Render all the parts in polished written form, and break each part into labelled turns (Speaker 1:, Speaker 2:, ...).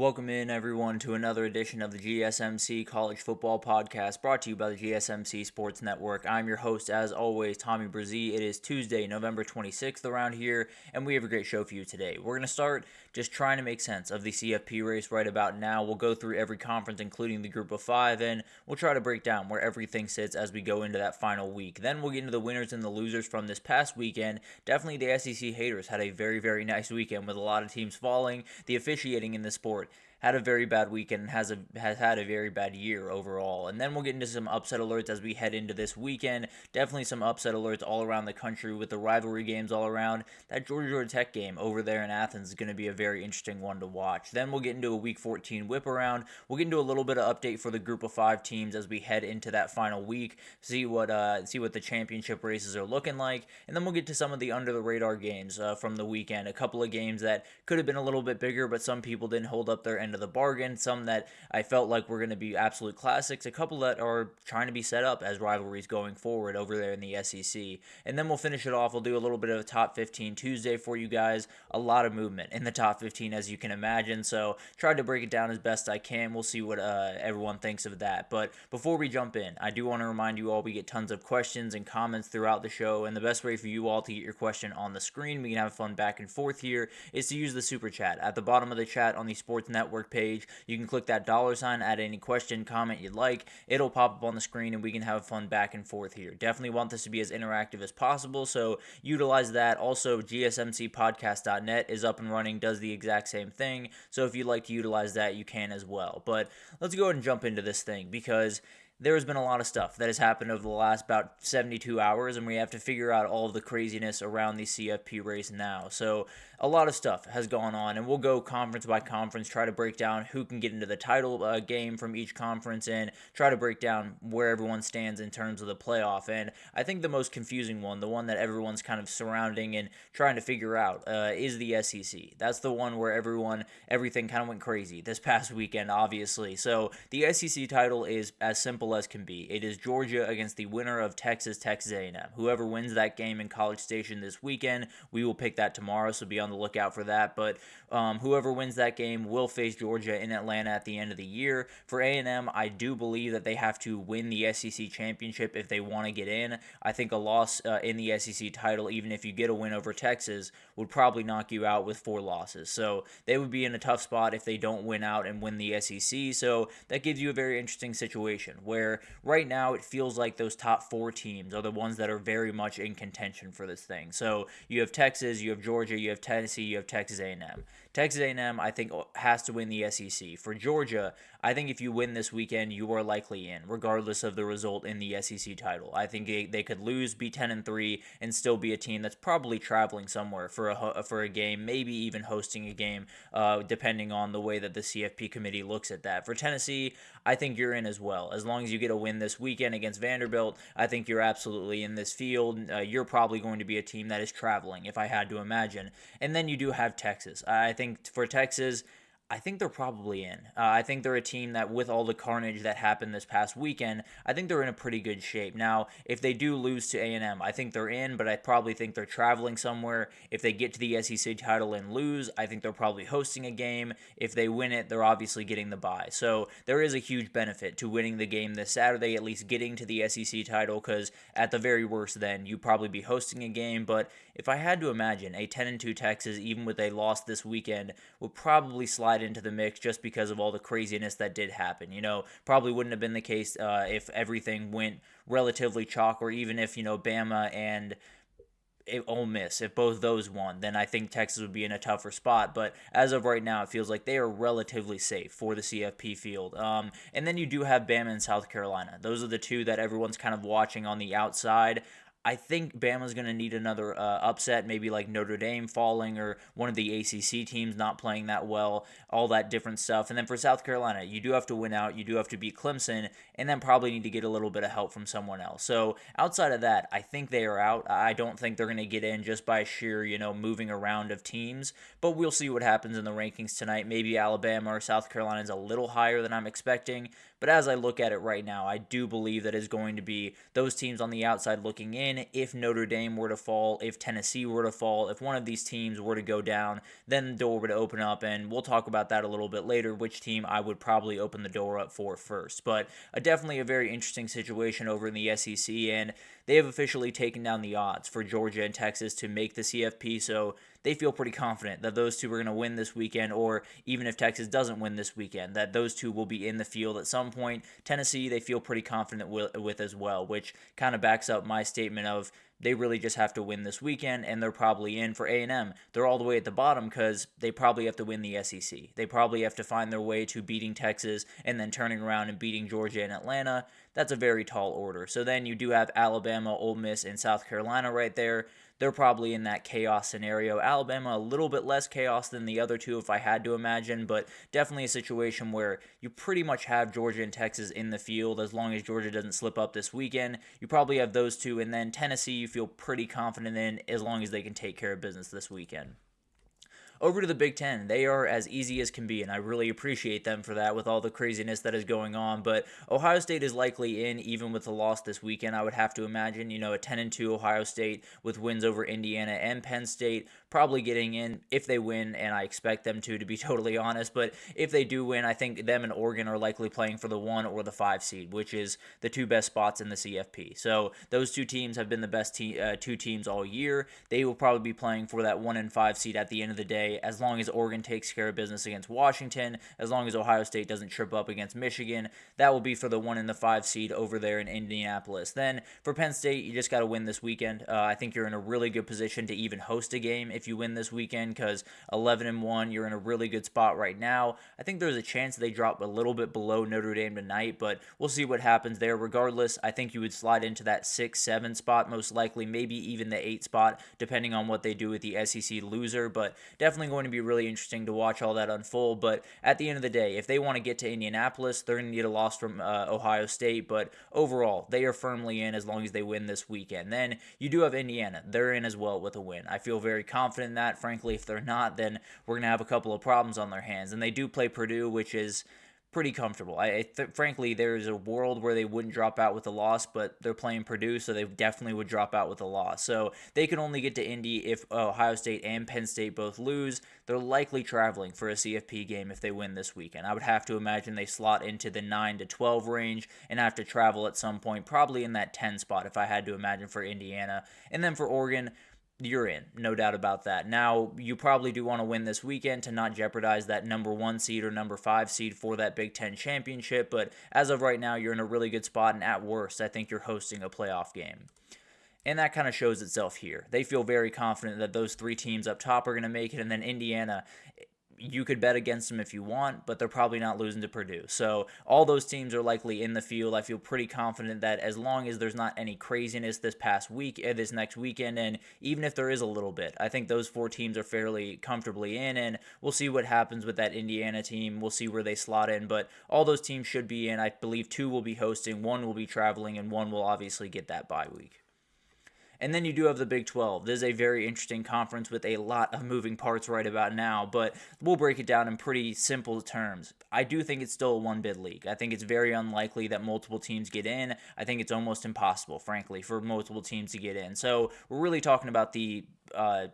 Speaker 1: Welcome in, everyone, to another edition of the GSMC College Football Podcast, brought to you by the GSMC Sports Network. I'm your host, as always, Tommy Brzee. It is Tuesday, November 26th around here, and we have a great show for you today. We're going to start just trying to make sense of the CFP race right about now. We'll go through every conference, including the Group of Five, and we'll try to break down where everything sits as we go into that final week. Then we'll get into the winners and the losers from this past weekend. Definitely the SEC haters had a very, very nice weekend with a lot of teams falling. The officiating in the sport had a very bad weekend and has had a very bad year overall. And then we'll get into some upset alerts as we head into this weekend. Definitely some upset alerts all around the country with the rivalry games all around. That Georgia Tech game over there in Athens is going to be a very interesting one to watch. Then we'll get into a Week 14 whip around. We'll get into a little bit of update for the Group of Five teams as we head into that final week. See what the championship races are looking like, and then we'll get to some of the under the radar games from the weekend. A couple of games that could have been a little bit bigger, but some people didn't hold up their end of the bargain. Some that I felt like were going to be absolute classics. A couple that are trying to be set up as rivalries going forward over there in the SEC. And then we'll finish it off. We'll do a little bit of a top 15 Tuesday for you guys. A lot of movement in the top 15, as you can imagine. So tried to break it down as best I can. We'll see what everyone thinks of that. But before we jump in, I do want to remind you all we get tons of questions and comments throughout the show. And the best way for you all to get your question on the screen, we can have fun back and forth here, is to use the super chat. At the bottom of the chat on the Sports Network page, you can click that $sign, add any question, comment you'd like. It'll pop up on the screen and we can have fun back and forth here. Definitely want this to be as interactive as possible, so utilize that. Also, GSMCpodcast.net is up and running, does the exact same thing, so if you'd like to utilize that, you can as well. But let's go ahead and jump into this thing, because there has been a lot of stuff that has happened over the last about 72 hours, and we have to figure out all of the craziness around the CFP race now. So a lot of stuff has gone on, and we'll go conference by conference, try to break down who can get into the title game from each conference, and try to break down where everyone stands in terms of the playoff. And I think the most confusing one, the one that everyone's kind of surrounding and trying to figure out, is the SEC. That's the one where everything kind of went crazy this past weekend, obviously. So the SEC title is as simple as can be. It is Georgia against the winner of Texas A&M. Whoever wins that game in College Station this weekend, we will pick that tomorrow, so be on the lookout for that. But whoever wins that game will face Georgia in Atlanta at the end of the year. For A&M, I do believe that they have to win the SEC championship if they want to get in. I think a loss in the SEC title, even if you get a win over Texas, would probably knock you out with 4 losses. So they would be in a tough spot if they don't win out and win the SEC. So that gives you a very interesting situation where right now it feels like those top 4 teams are the ones that are very much in contention for this thing. So you have Texas, you have Georgia, you have Tennessee, you have Texas A&M. Texas A&M, I think, has to win the SEC. For Georgia, I think if you win this weekend, you are likely in, regardless of the result in the SEC title. I think they could lose, be 10-3, and still be a team that's probably traveling somewhere for a game, maybe even hosting a game, depending on the way that the CFP committee looks at that. For Tennessee, I think you're in as well. As long as you get a win this weekend against Vanderbilt, I think you're absolutely in this field. You're probably going to be a team that is traveling, if I had to imagine. And then you do have Texas. I think for Texas, I think they're probably in. I think they're a team that, with all the carnage that happened this past weekend, I think they're in a pretty good shape. Now, if they do lose to A&M, I think they're in, but I probably think they're traveling somewhere. If they get to the SEC title and lose, I think they're probably hosting a game. If they win it, they're obviously getting the bye. So there is a huge benefit to winning the game this Saturday, at least getting to the SEC title, because at the very worst then, you'd probably be hosting a game. But if I had to imagine, a 10-2 Texas, even with a loss this weekend, would probably slide into the mix just because of all the craziness that did happen. Probably wouldn't have been the case if everything went relatively chalk, or even if, Bama and Ole Miss, if both those won, then I think Texas would be in a tougher spot. But as of right now, it feels like they are relatively safe for the CFP field. And then you do have Bama and South Carolina. Those are the two that everyone's kind of watching on the outside. I think Bama's going to need another upset, maybe like Notre Dame falling, or one of the ACC teams not playing that well, all that different stuff. And then for South Carolina, you do have to win out, you do have to beat Clemson, and then probably need to get a little bit of help from someone else. So outside of that, I think they are out. I don't think they're going to get in just by sheer, moving around of teams, but we'll see what happens in the rankings tonight. Maybe Alabama or South Carolina is a little higher than I'm expecting, but as I look at it right now, I do believe that it's going to be those teams on the outside looking in, win. If Notre Dame were to fall, if Tennessee were to fall, if one of these teams were to go down, then the door would open up, and we'll talk about that a little bit later, which team I would probably open the door up for first. But definitely a very interesting situation over in the SEC, and they have officially taken down the odds for Georgia and Texas to make the CFP, so they feel pretty confident that those two are going to win this weekend, or even if Texas doesn't win this weekend, that those two will be in the field at some point. Tennessee, they feel pretty confident with as well, which kind of backs up my statement of they really just have to win this weekend, and they're probably in. For A&M, they're all the way at the bottom because they probably have to win the SEC. They probably have to find their way to beating Texas and then turning around and beating Georgia and Atlanta. That's a very tall order. So then you do have Alabama, Ole Miss, and South Carolina right there. They're probably in that chaos scenario. Alabama, a little bit less chaos than the other two if I had to imagine, but definitely a situation where you pretty much have Georgia and Texas in the field as long as Georgia doesn't slip up this weekend. You probably have those two, and then Tennessee you feel pretty confident in as long as they can take care of business this weekend. Over to the Big Ten, they are as easy as can be, and I really appreciate them for that with all the craziness that is going on. But Ohio State is likely in, even with the loss this weekend, I would have to imagine. A 10-2 Ohio State with wins over Indiana and Penn State, probably getting in if they win, and I expect them to be totally honest. But if they do win, I think them and Oregon are likely playing for the 1 or the 5 seed, which is the two best spots in the CFP. So those two teams have been the best two teams all year. They will probably be playing for that 1 and 5 seed at the end of the day, as long as Oregon takes care of business against Washington, as long as Ohio State doesn't trip up against Michigan. That will be for the 1 and the 5 seed over there in Indianapolis. Then for Penn State, you just got to win this weekend. I think you're in a really good position to even host a game if you win this weekend, because 11-1, you're in a really good spot right now. I think there's a chance they drop a little bit below Notre Dame tonight, but we'll see what happens there. Regardless, I think you would slide into that 6-7 spot, most likely, maybe even the 8 spot, depending on what they do with the SEC loser, but definitely going to be really interesting to watch all that unfold. But at the end of the day, if they want to get to Indianapolis, they're going to need a loss from Ohio State, but overall, they are firmly in as long as they win this weekend. Then you do have Indiana. They're in as well with a win. I feel very confident in that. Frankly, if they're not, then we're going to have a couple of problems on their hands. And they do play Purdue, which is pretty comfortable. Frankly, there's a world where they wouldn't drop out with a loss, but they're playing Purdue, so they definitely would drop out with a loss. So they can only get to Indy if Ohio State and Penn State both lose. They're likely traveling for a CFP game if they win this weekend. I would have to imagine they slot into the 9-12 range and have to travel at some point, probably in that 10 spot if I had to imagine for Indiana. And then for Oregon, you're in, no doubt about that. Now, you probably do want to win this weekend to not jeopardize that number 1 seed or number 5 seed for that Big Ten championship, but as of right now, you're in a really good spot, and at worst, I think you're hosting a playoff game. And that kind of shows itself here. They feel very confident that those 3 teams up top are going to make it, and then Indiana, you could bet against them if you want, but they're probably not losing to Purdue. So all those teams are likely in the field. I feel pretty confident that as long as there's not any craziness this next weekend, and even if there is a little bit, I think those 4 teams are fairly comfortably in, and we'll see what happens with that Indiana team. We'll see where they slot in, but all those teams should be in. I believe 2 will be hosting, 1 will be traveling, and 1 will obviously get that bye week. And then you do have the Big 12. This is a very interesting conference with a lot of moving parts right about now, but we'll break it down in pretty simple terms. I do think it's still a one-bid league. I think it's very unlikely that multiple teams get in. I think it's almost impossible, frankly, for multiple teams to get in. So we're really talking about the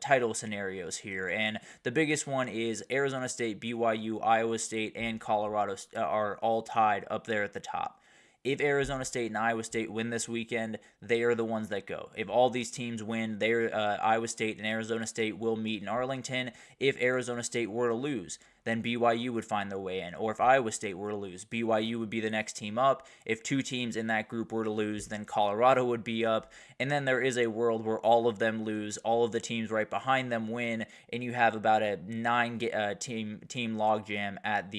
Speaker 1: title scenarios here, and the biggest one is Arizona State, BYU, Iowa State, and Colorado are all tied up there at the top. If Arizona State and Iowa State win this weekend, they are the ones that go. If all these teams win, Iowa State and Arizona State will meet in Arlington. If Arizona State were to lose, then BYU would find their way in. Or if Iowa State were to lose, BYU would be the next team up. If 2 teams in that group were to lose, then Colorado would be up. And then there is a world where all of them lose, all of the teams right behind them win, and you have about a 9 team logjam at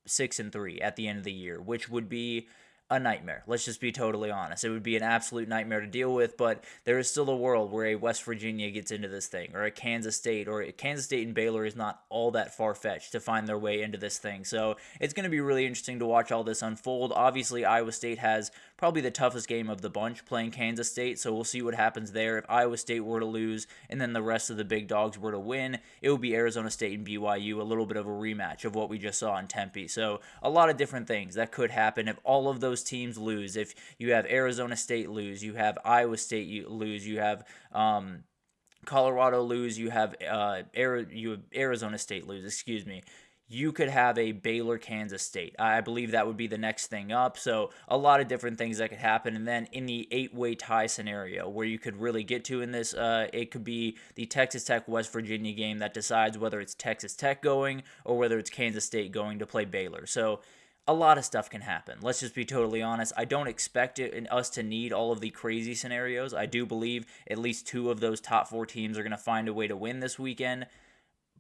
Speaker 1: 6-3 at the end of the year, which would be a nightmare. Let's just be totally honest. It would be an absolute nightmare to deal with, but there is still a world where a West Virginia gets into this thing, or a Kansas State and Baylor is not all that far-fetched to find their way into this thing. So it's going to be really interesting to watch all this unfold. Obviously, Iowa State has probably the toughest game of the bunch, playing Kansas State, so we'll see what happens there. If Iowa State were to lose and then the rest of the big dogs were to win, it would be Arizona State and BYU, a little bit of a rematch of what we just saw in Tempe. So a lot of different things that could happen if all of those teams lose. If you have Arizona State lose, you have Iowa State lose, you have Colorado lose, you have Arizona State lose, excuse me. You could have a Baylor Kansas State. I believe that would be the next thing up. So a lot of different things that could happen. And then in the 8-way tie scenario where you could really get to in this, it could be the Texas Tech West Virginia game that decides whether it's Texas Tech going or whether it's Kansas State going to play Baylor. So a lot of stuff can happen. Let's just be totally honest. I don't expect us to need all of the crazy scenarios. I do believe at least 2 of those top 4 teams are going to find a way to win this weekend.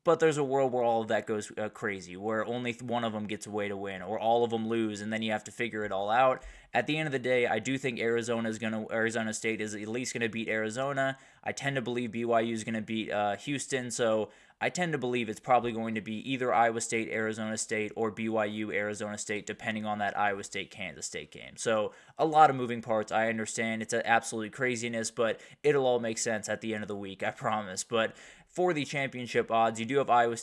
Speaker 1: But there's a world where all of that goes crazy, where only one of them gets a way to win, or all of them lose, and then you have to figure it all out. At the end of the day, I do think Arizona State is at least going to beat Arizona. I tend to believe BYU is going to beat Houston, so I tend to believe it's probably going to be either Iowa State, Arizona State, or BYU, Arizona State, depending on that Iowa State, Kansas State game. So a lot of moving parts. I understand it's absolute craziness, but it'll all make sense at the end of the week, I promise. But for the championship odds, you do have Arizona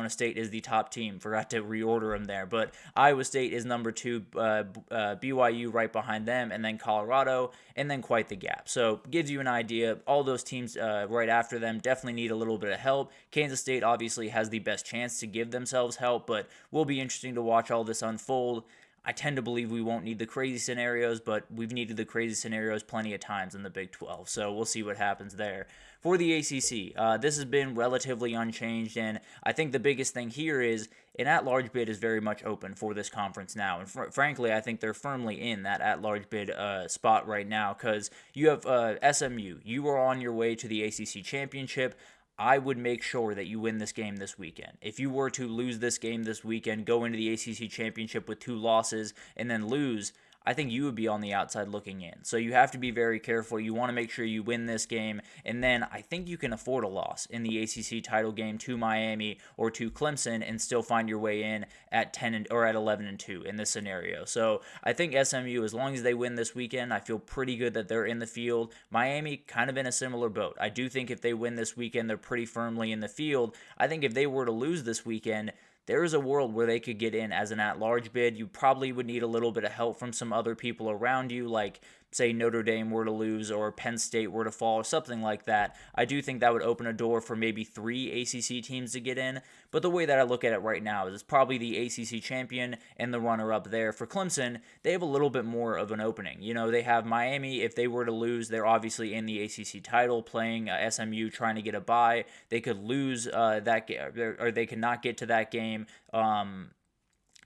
Speaker 1: State is the top team. Forgot to reorder them there, but Iowa State is number 2, BYU right behind them, and then Colorado, and then quite the gap. So gives you an idea. All those teams right after them definitely need a little bit of help. Kansas State obviously has the best chance to give themselves help, but will be interesting to watch all this unfold. I tend to believe we won't need the crazy scenarios, but we've needed the crazy scenarios plenty of times in the Big 12, so we'll see what happens there. For the ACC, this has been relatively unchanged, and I think the biggest thing here is an at-large bid is very much open for this conference now, and frankly, I think they're firmly in that at-large bid spot right now, because you have SMU. You are on your way to the ACC championship. I would make sure that you win this game this weekend. If you were to lose this game this weekend, go into the ACC championship with 2 losses, and then lose, I think you would be on the outside looking in. So you have to be very careful. You want to make sure you win this game, and then I think you can afford a loss in the ACC title game to Miami or to Clemson and still find your way in at 11-2 in this scenario. So I think SMU, as long as they win this weekend, I feel pretty good that they're in the field. Miami kind of in a similar boat. I do think if they win this weekend, they're pretty firmly in the field. I think if they were to lose this weekend, there is a world where they could get in as an at-large bid. You probably would need a little bit of help from some other people around you, like, say, Notre Dame were to lose or Penn State were to fall or something like that. I do think that would open a door for maybe 3 ACC teams to get in. But the way that I look at it right now is it's probably the ACC champion and the runner-up there. For Clemson, they have a little bit more of an opening. You know, they have Miami. If they were to lose, they're obviously in the ACC title, playing SMU, trying to get a bye. They could lose that game, or they could not get to that game.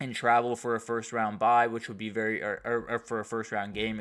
Speaker 1: And travel for a first-round bye, which would be or for a first-round game,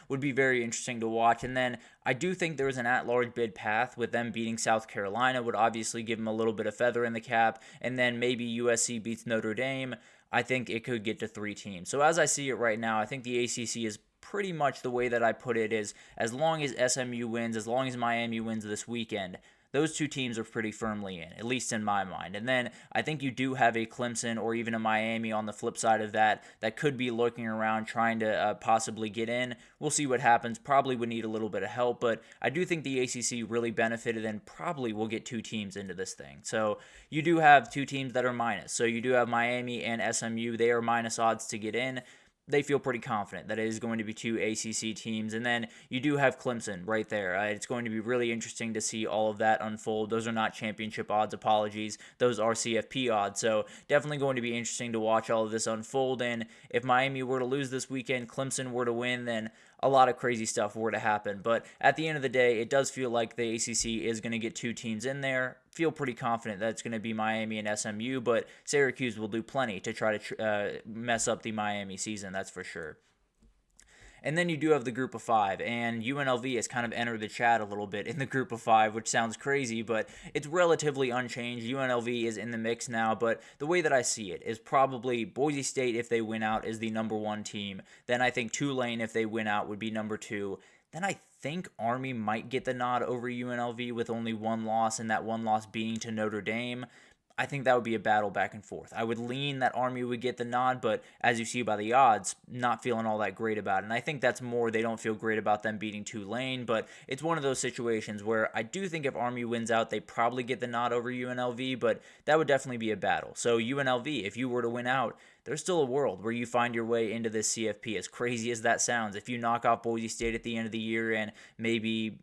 Speaker 1: would be very interesting to watch. And then I do think there is an at-large bid path with them beating South Carolina, would obviously give them a little bit of feather in the cap, and then maybe USC beats Notre Dame. I think it could get to 3 teams. So as I see it right now, I think the ACC is pretty much the way that I put it is as long as SMU wins, as long as Miami wins this weekend, those 2 teams are pretty firmly in, at least in my mind. And then I think you do have a Clemson or even a Miami on the flip side of that could be lurking around trying to possibly get in. We'll see what happens. Probably would need a little bit of help, but I do think the ACC really benefited and probably will get 2 teams into this thing. So you do have 2 teams that are minus. So you do have Miami and SMU. They are minus odds to get in. They feel pretty confident that it is going to be 2 ACC teams. And then you do have Clemson right there. It's going to be really interesting to see all of that unfold. Those are not championship odds, apologies. Those are CFP odds. So definitely going to be interesting to watch all of this unfold. And if Miami were to lose this weekend, Clemson were to win, then a lot of crazy stuff were to happen. But at the end of the day, it does feel like the ACC is going to get 2 teams in there. Feel pretty confident that it's going to be Miami and SMU, but Syracuse will do plenty to try to mess up the Miami season, that's for sure. And then you do have the group of 5, and UNLV has kind of entered the chat a little bit in the group of 5, which sounds crazy, but it's relatively unchanged. UNLV is in the mix now, but the way that I see it is probably Boise State, if they win out, is the number 1 team. Then I think Tulane, if they win out, would be number 2. Then I think Army might get the nod over UNLV with only 1 loss, and that 1 loss being to Notre Dame. I think that would be a battle back and forth. I would lean that Army would get the nod, but as you see by the odds, not feeling all that great about it. And I think that's more they don't feel great about them beating Tulane, but it's one of those situations where I do think if Army wins out, they probably get the nod over UNLV, but that would definitely be a battle. So UNLV, if you were to win out, there's still a world where you find your way into this CFP. As crazy as that sounds, if you knock off Boise State at the end of the year and maybe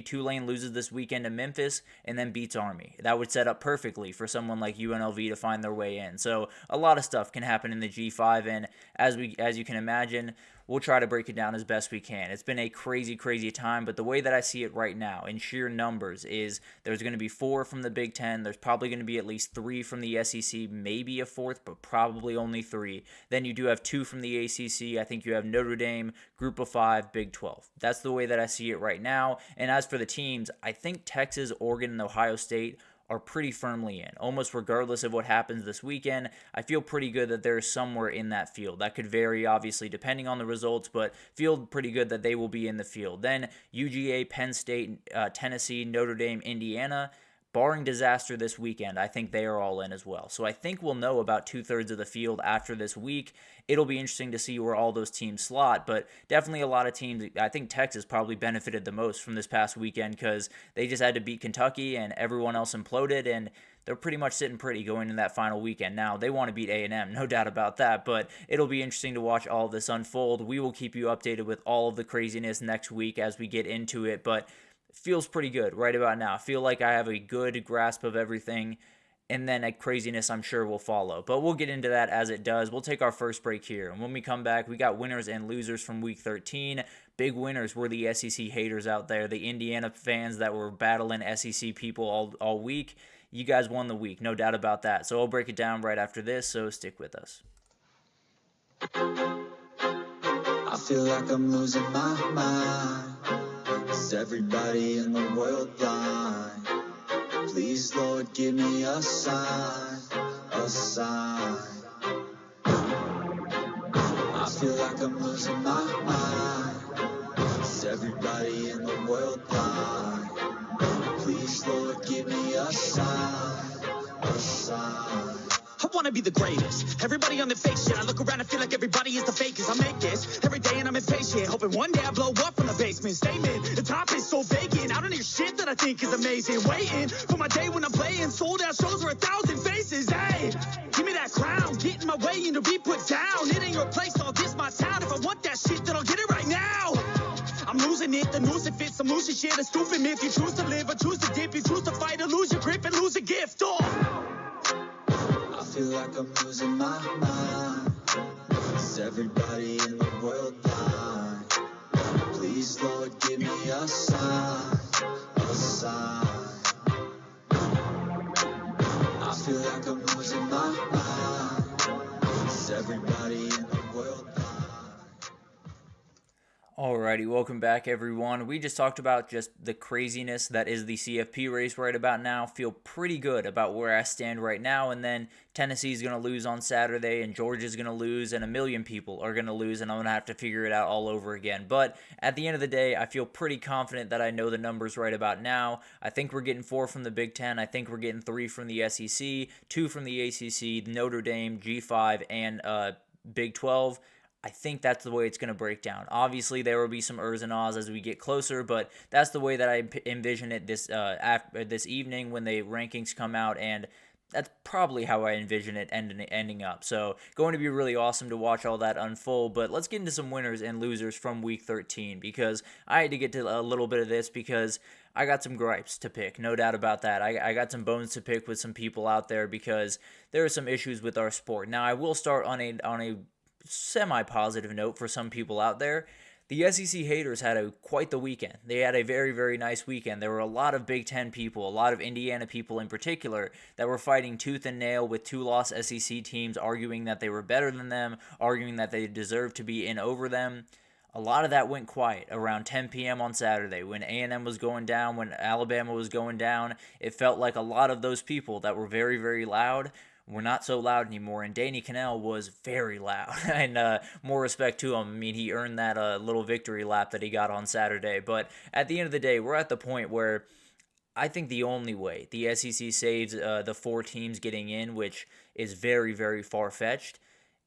Speaker 1: Tulane loses this weekend to Memphis and then beats Army. That would set up perfectly for someone like UNLV to find their way in. So a lot of stuff can happen in the G5, and as you can imagine, we'll try to break it down as best we can. It's been a crazy, crazy time, but the way that I see it right now in sheer numbers is there's going to be 4 from the Big Ten. There's probably going to be at least 3 from the SEC, maybe a 4th, but probably only 3. Then you do have 2 from the ACC. I think you have Notre Dame, Group of 5, Big 12. That's the way that I see it right now. And as for the teams, I think Texas, Oregon, and Ohio State are pretty firmly in. Almost regardless of what happens this weekend, I feel pretty good that they're somewhere in that field. That could vary, obviously, depending on the results, but feel pretty good that they will be in the field. Then UGA, Penn State, Tennessee, Notre Dame, Indiana. Barring disaster this weekend, I think they are all in as well. So I think we'll know about 2/3 of the field after this week. It'll be interesting to see where all those teams slot, but definitely a lot of teams. I think Texas probably benefited the most from this past weekend because they just had to beat Kentucky and everyone else imploded, and they're pretty much sitting pretty going into that final weekend. Now, they want to beat A&M, no doubt about that, but it'll be interesting to watch all of this unfold. We will keep you updated with all of the craziness next week as we get into it, but feels pretty good right about now. I feel like I have a good grasp of everything, and then a craziness I'm sure will follow. But we'll get into that as it does. We'll take our first break here, and when we come back, we got winners and losers from Week 13. Big winners were the SEC haters out there, the Indiana fans that were battling SEC people all week. You guys won the week, no doubt about that. So I'll break it down right after this, so stick with us.
Speaker 2: I feel like I'm losing my mind. Is everybody in the world blind? Please, Lord, give me a sign, a sign. I feel like I'm losing my mind. Is everybody in the world blind? Please, Lord, give me a sign, a sign.
Speaker 3: I wanna be the greatest. Everybody on the fake shit. I look around and feel like everybody is the fakest. I make this every day and I'm impatient. Hoping one day I blow up from the basement. Statement, the top is so vacant. I don't hear shit that I think is amazing. Waiting for my day when I'm playing. Sold out shows where 1,000 faces. Hey, give me that crown. Get in my way and to be put down. It ain't your place, all this my town. If I want that shit, then I'll get it right now. I'm losing it, the noose it fits. I'm losing shit, a stupid myth. You choose to live or choose to dip. You choose to fight or lose your grip and lose a gift.
Speaker 2: I feel like I'm losing my mind. Is everybody in the world blind? Please, Lord, give me a sign, a sign. I feel like I'm losing my mind. Is everybody in the world blind?
Speaker 1: Alrighty, welcome back everyone. We just talked about just the craziness that is the CFP race right about now. Feel pretty good about where I stand right now, and then Tennessee's going to lose on Saturday, and Georgia's going to lose, and a million people are going to lose, and I'm going to have to figure it out all over again. But at the end of the day, I feel pretty confident that I know the numbers right about now. I think we're getting 4 from the Big Ten. I think we're getting 3 from the SEC, 2 from the ACC, Notre Dame, G5, and Big 12. I think that's the way it's going to break down. Obviously, there will be some ers and ahs as we get closer, but that's the way that I envision it this evening when the rankings come out, and that's probably how I envision it ending up. So going to be really awesome to watch all that unfold, but let's get into some winners and losers from Week 13 because I had to get to a little bit of this because I got some gripes to pick, no doubt about that. I got some bones to pick with some people out there because there are some issues with our sport. Now, I will start on a semi-positive note for some people out there. The SEC haters had quite the weekend. They had a very, very nice weekend. There were a lot of Big Ten people, a lot of Indiana people in particular, that were fighting tooth and nail with 2-loss SEC teams, arguing that they were better than them, arguing that they deserved to be in over them. A lot of that went quiet around 10 p.m. on Saturday when A&M was going down, when Alabama was going down. It felt like a lot of those people that were very, very loud were not so loud anymore, and Danny Cannell was very loud, and more respect to him. I mean, he earned that little victory lap that he got on Saturday, but at the end of the day, we're at the point where I think the only way the SEC saves the 4 teams getting in, which is very, very far-fetched,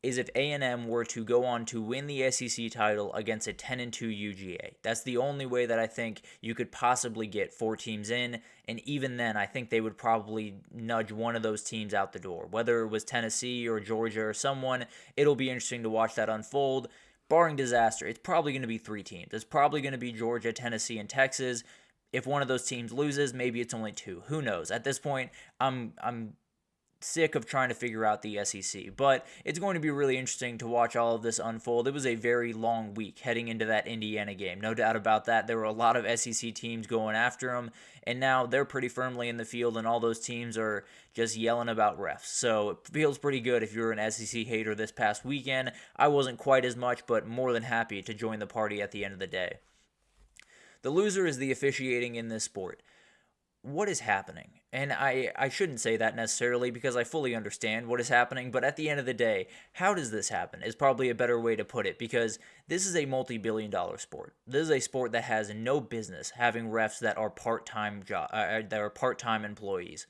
Speaker 1: is if A&M were to go on to win the SEC title against a 10-2 UGA. That's the only way that I think you could possibly get 4 teams in, and even then, I think they would probably nudge one of those teams out the door. Whether it was Tennessee or Georgia or someone, it'll be interesting to watch that unfold. Barring disaster, it's probably going to be 3 teams. It's probably going to be Georgia, Tennessee, and Texas. If one of those teams loses, maybe it's only 2. Who knows? At this point, I'm sick of trying to figure out the SEC, but it's going to be really interesting to watch all of this unfold. It was a very long week heading into that Indiana game. No doubt about that. There were a lot of SEC teams going after them, and now they're pretty firmly in the field, and all those teams are just yelling about refs. So it feels pretty good if you're an SEC hater this past weekend. I wasn't quite as much, but more than happy to join the party at the end of the day. The loser is the officiating in this sport. What is happening? And I shouldn't say that necessarily because I fully understand what is happening, but at the end of the day, how does this happen is probably a better way to put it, because this is a multi-billion-dollar sport. This is a sport that has no business having refs that are part-time employees.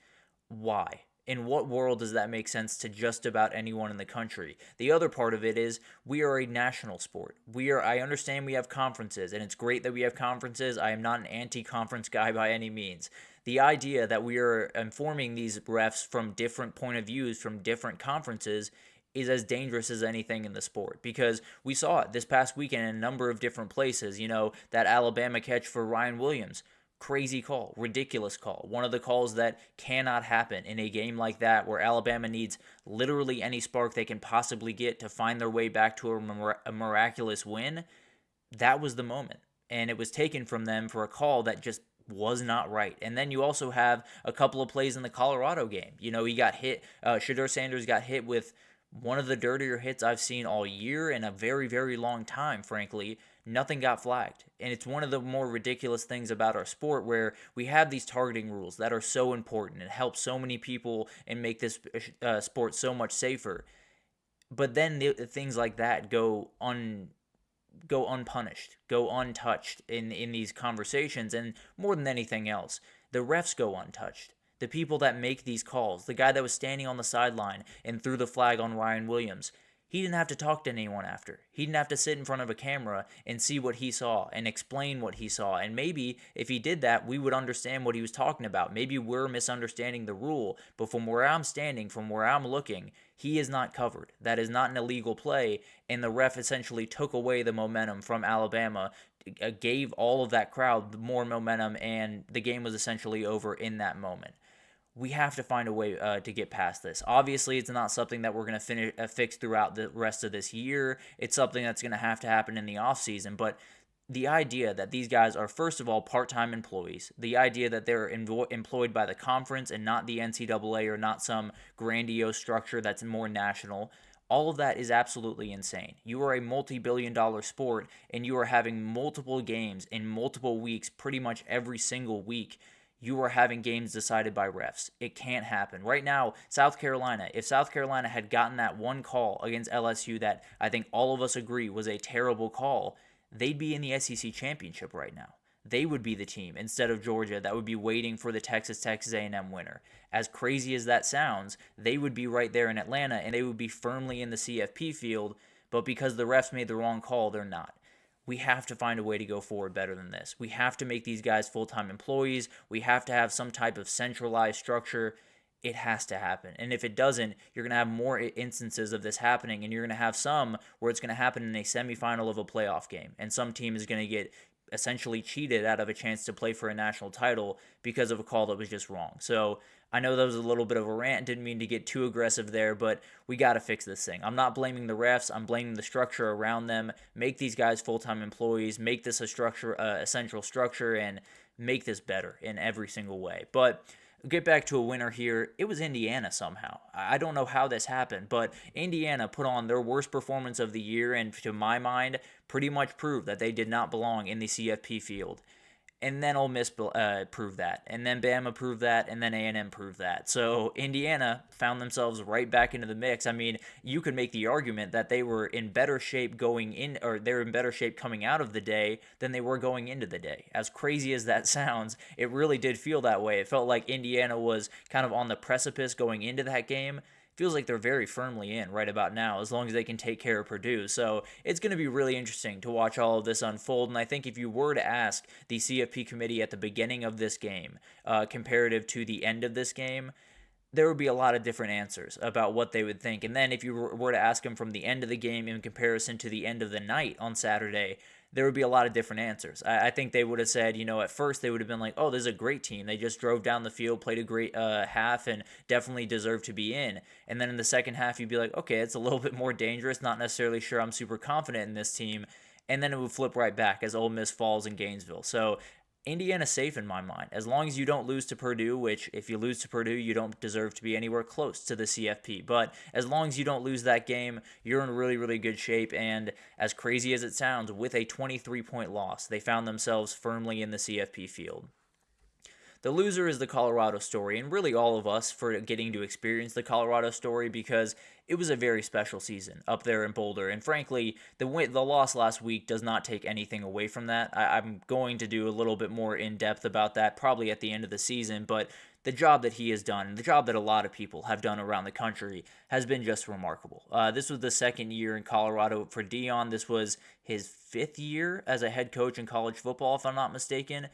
Speaker 1: Why? In what world does that make sense to just about anyone in the country? The other part of it is we are a national sport. I understand we have conferences, and it's great that we have conferences. I am not an anti-conference guy by any means. The idea that we are informing these refs from different point of views from different conferences is as dangerous as anything in the sport, because we saw it this past weekend in a number of different places. That Alabama catch for Ryan Williams. Crazy call, ridiculous call. One of the calls that cannot happen in a game like that where Alabama needs literally any spark they can possibly get to find their way back to a miraculous win. That was the moment. And it was taken from them for a call that just was not right. And then you also have a couple of plays in the Colorado game. He got hit, Shedeur Sanders got hit with one of the dirtier hits I've seen all year in a very, very long time, frankly. Nothing got flagged. And it's one of the more ridiculous things about our sport, where we have these targeting rules that are so important and help so many people and make this sport so much safer. But then things like that go unpunished, go untouched in these conversations. And more than anything else, the refs go untouched. The people that make these calls, the guy that was standing on the sideline and threw the flag on Ryan Williams, he didn't have to talk to anyone after. He didn't have to sit in front of a camera and see what he saw and explain what he saw. And maybe if he did that, we would understand what he was talking about. Maybe we're misunderstanding the rule, but from where I'm standing, from where I'm looking, he is not covered. That is not an illegal play, and the ref essentially took away the momentum from Alabama, gave all of that crowd more momentum, and the game was essentially over in that moment. We have to find a way to get past this. Obviously, it's not something that we're going to fix throughout the rest of this year. It's something that's going to have to happen in the offseason. But the idea that these guys are, first of all, part-time employees, the idea that they're employed by the conference and not the NCAA or not some grandiose structure that's more national, all of that is absolutely insane. You are a multi-billion-dollar sport, and you are having multiple games in multiple weeks, pretty much every single week. You are having games decided by refs. It can't happen. Right now, South Carolina, if South Carolina had gotten that one call against LSU that I think all of us agree was a terrible call, they'd be in the SEC championship right now. They would be the team instead of Georgia that would be waiting for the Texas A&M winner. As crazy as that sounds, they would be right there in Atlanta, and they would be firmly in the CFP field, but because the refs made the wrong call, they're not. We have to find a way to go forward better than this. We have to make these guys full-time employees. We have to have some type of centralized structure. It has to happen. And if it doesn't, you're going to have more instances of this happening, and you're going to have some where it's going to happen in a semifinal of a playoff game, and some team is going to get essentially cheated out of a chance to play for a national title because of a call that was just wrong. So I know that was a little bit of a rant, didn't mean to get too aggressive there, but we got to fix this thing. I'm not blaming the refs, I'm blaming the structure around them. Make these guys full-time employees, make this a central structure, and make this better in every single way. But get back to a winner here. It was Indiana somehow. I don't know how this happened, but Indiana put on their worst performance of the year, and to my mind, pretty much proved that they did not belong in the CFP field. And then Ole Miss proved that, and then Bama proved that, and then A&M proved that. So Indiana found themselves right back into the mix. I mean, you could make the argument that they were in better shape going in, or they were in better shape coming out of the day than they were going into the day. As crazy as that sounds, it really did feel that way. It felt like Indiana was kind of on the precipice going into that game. Feels like they're very firmly in right about now, as long as they can take care of Purdue. So it's going to be really interesting to watch all of this unfold. And I think if you were to ask the CFP committee at the beginning of this game, comparative to the end of this game, there would be a lot of different answers about what they would think. And then if you were to ask them from the end of the game in comparison to the end of the night on Saturday, there would be a lot of different answers. I think they would have said, at first they would have been like, oh, this is a great team. They just drove down the field, played a great half, and definitely deserved to be in. And then in the second half, you'd be like, okay, it's a little bit more dangerous. Not necessarily sure I'm super confident in this team. And then it would flip right back as Ole Miss falls in Gainesville. So Indiana's safe in my mind. As long as you don't lose to Purdue, which if you lose to Purdue, you don't deserve to be anywhere close to the CFP. But as long as you don't lose that game, you're in really, really good shape. And as crazy as it sounds, with a 23-point loss, they found themselves firmly in the CFP field. The loser is the Colorado story, and really all of us for getting to experience the Colorado story, because it was a very special season up there in Boulder. And frankly, the loss last week does not take anything away from that. I'm going to do a little bit more in depth about that probably at the end of the season, but the job that he has done, the job that a lot of people have done around the country, has been just remarkable. This was the second year in Colorado for Deion. This was his 5th year as a head coach in college football, if I'm not mistaken.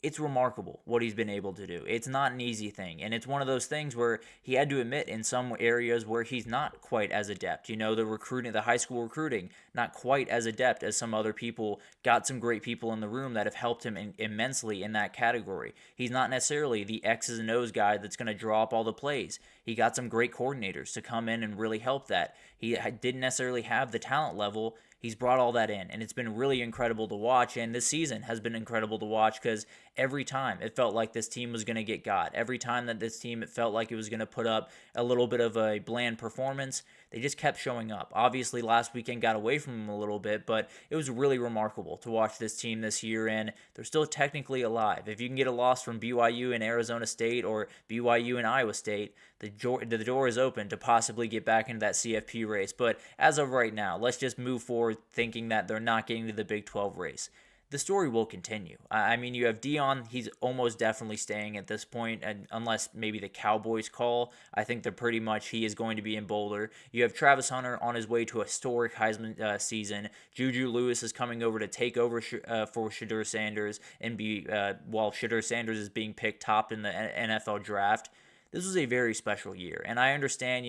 Speaker 1: It's remarkable what he's been able to do. It's not an easy thing, and it's one of those things where he had to admit in some areas where he's not quite as adept. The recruiting, the high school recruiting, not quite as adept as some other people. Got some great people in the room that have helped him immensely in that category. He's not necessarily the X's and O's guy that's going to draw up all the plays. He got some great coordinators to come in and really help that. He didn't necessarily have the talent level. He's brought all that in, and it's been really incredible to watch, and this season has been incredible to watch because every time it felt like this team was going to get got. Every time that this team, it felt like it was going to put up a little bit of a bland performance, they just kept showing up. Obviously, last weekend got away from them a little bit, but it was really remarkable to watch this team this year, and they're still technically alive. If you can get a loss from BYU and Arizona State or BYU and Iowa State, the door is open to possibly get back into that CFP race. But as of right now, let's just move forward thinking that they're not getting to the Big 12 race. The story will continue. I mean, you have Deion. He's almost definitely staying at this point, and unless maybe the Cowboys call. I think they're pretty much he is going to be in Boulder. You have Travis Hunter on his way to a historic Heisman season. Juju Lewis is coming over to take over for Shedeur Sanders and be while Shedeur Sanders is being picked top in the NFL draft. This was a very special year, and I understand,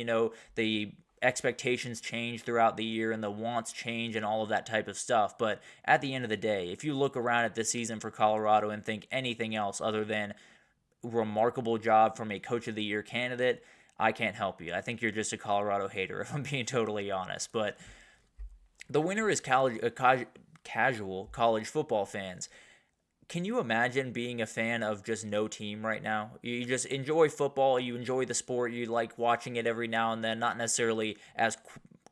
Speaker 1: the expectations change throughout the year and the wants change and all of that type of stuff. But at the end of the day, if you look around at this season for Colorado and think anything else other than remarkable job from a Coach of the Year candidate, I can't help you. I think you're just a Colorado hater, if I'm being totally honest. But the winner is casual college football fans. Can you imagine being a fan of just no team right now? You just enjoy football, you enjoy the sport, you like watching it every now and then, not necessarily as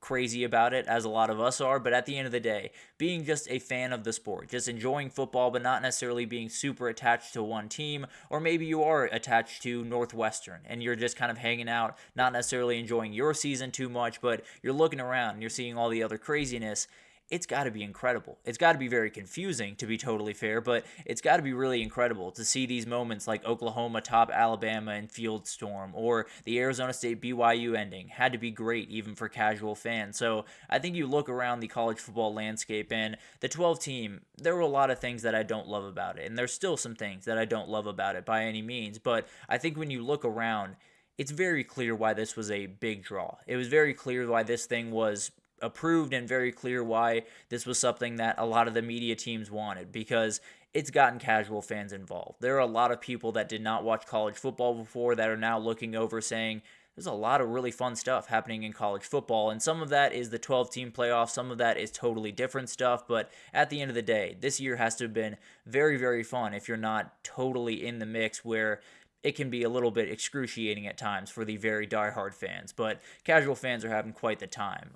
Speaker 1: crazy about it as a lot of us are, but at the end of the day, being just a fan of the sport, just enjoying football, but not necessarily being super attached to one team, or maybe you are attached to Northwestern, and you're just kind of hanging out, not necessarily enjoying your season too much, but you're looking around and you're seeing all the other craziness. It's got to be incredible. It's got to be very confusing, to be totally fair, but it's got to be really incredible to see these moments like Oklahoma top Alabama in Field Storm, or the Arizona State BYU ending. Had to be great even for casual fans. So I think you look around the college football landscape, and the 12 team, there were a lot of things that I don't love about it, and there's still some things that I don't love about it by any means, but I think when you look around, it's very clear why this was a big draw. It was very clear why this thing was approved, and very clear why this was something that a lot of the media teams wanted, because it's gotten casual fans involved. There are a lot of people that did not watch college football before that are now looking over saying, there's a lot of really fun stuff happening in college football, and some of that is the 12-team playoff, some of that is totally different stuff, but at the end of the day, this year has to have been very, very fun if you're not totally in the mix, where it can be a little bit excruciating at times for the very diehard fans, but casual fans are having quite the time.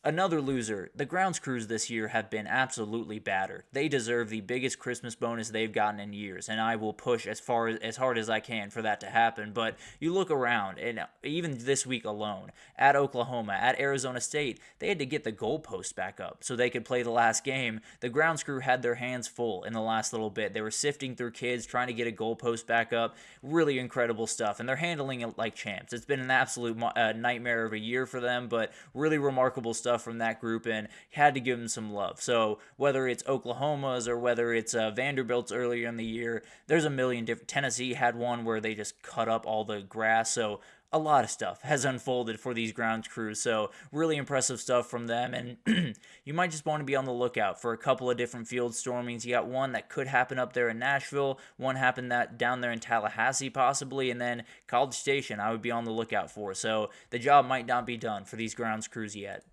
Speaker 1: Another loser, the grounds crews this year have been absolutely battered. They deserve the biggest Christmas bonus they've gotten in years, and I will push as hard as I can for that to happen. But you look around, and even this week alone, at Oklahoma, at Arizona State, they had to get the goalposts back up so they could play the last game. The grounds crew had their hands full in the last little bit. They were sifting through kids, trying to get a goalpost back up. Really incredible stuff, and they're handling it like champs. It's been an absolute nightmare of a year for them, but really remarkable stuff from that group, and had to give them some love. So whether it's Oklahoma's or whether it's Vanderbilt's earlier in the year, there's a million different. Tennessee had one where they just cut up all the grass. So a lot of stuff has unfolded for these grounds crews. So really impressive stuff from them. And you might just want to be on the lookout for a couple of different field stormings. You got one that could happen up there in Nashville, one happened that down there in Tallahassee possibly, and then College Station I would be on the lookout for. So the job might not be done for these grounds crews yet.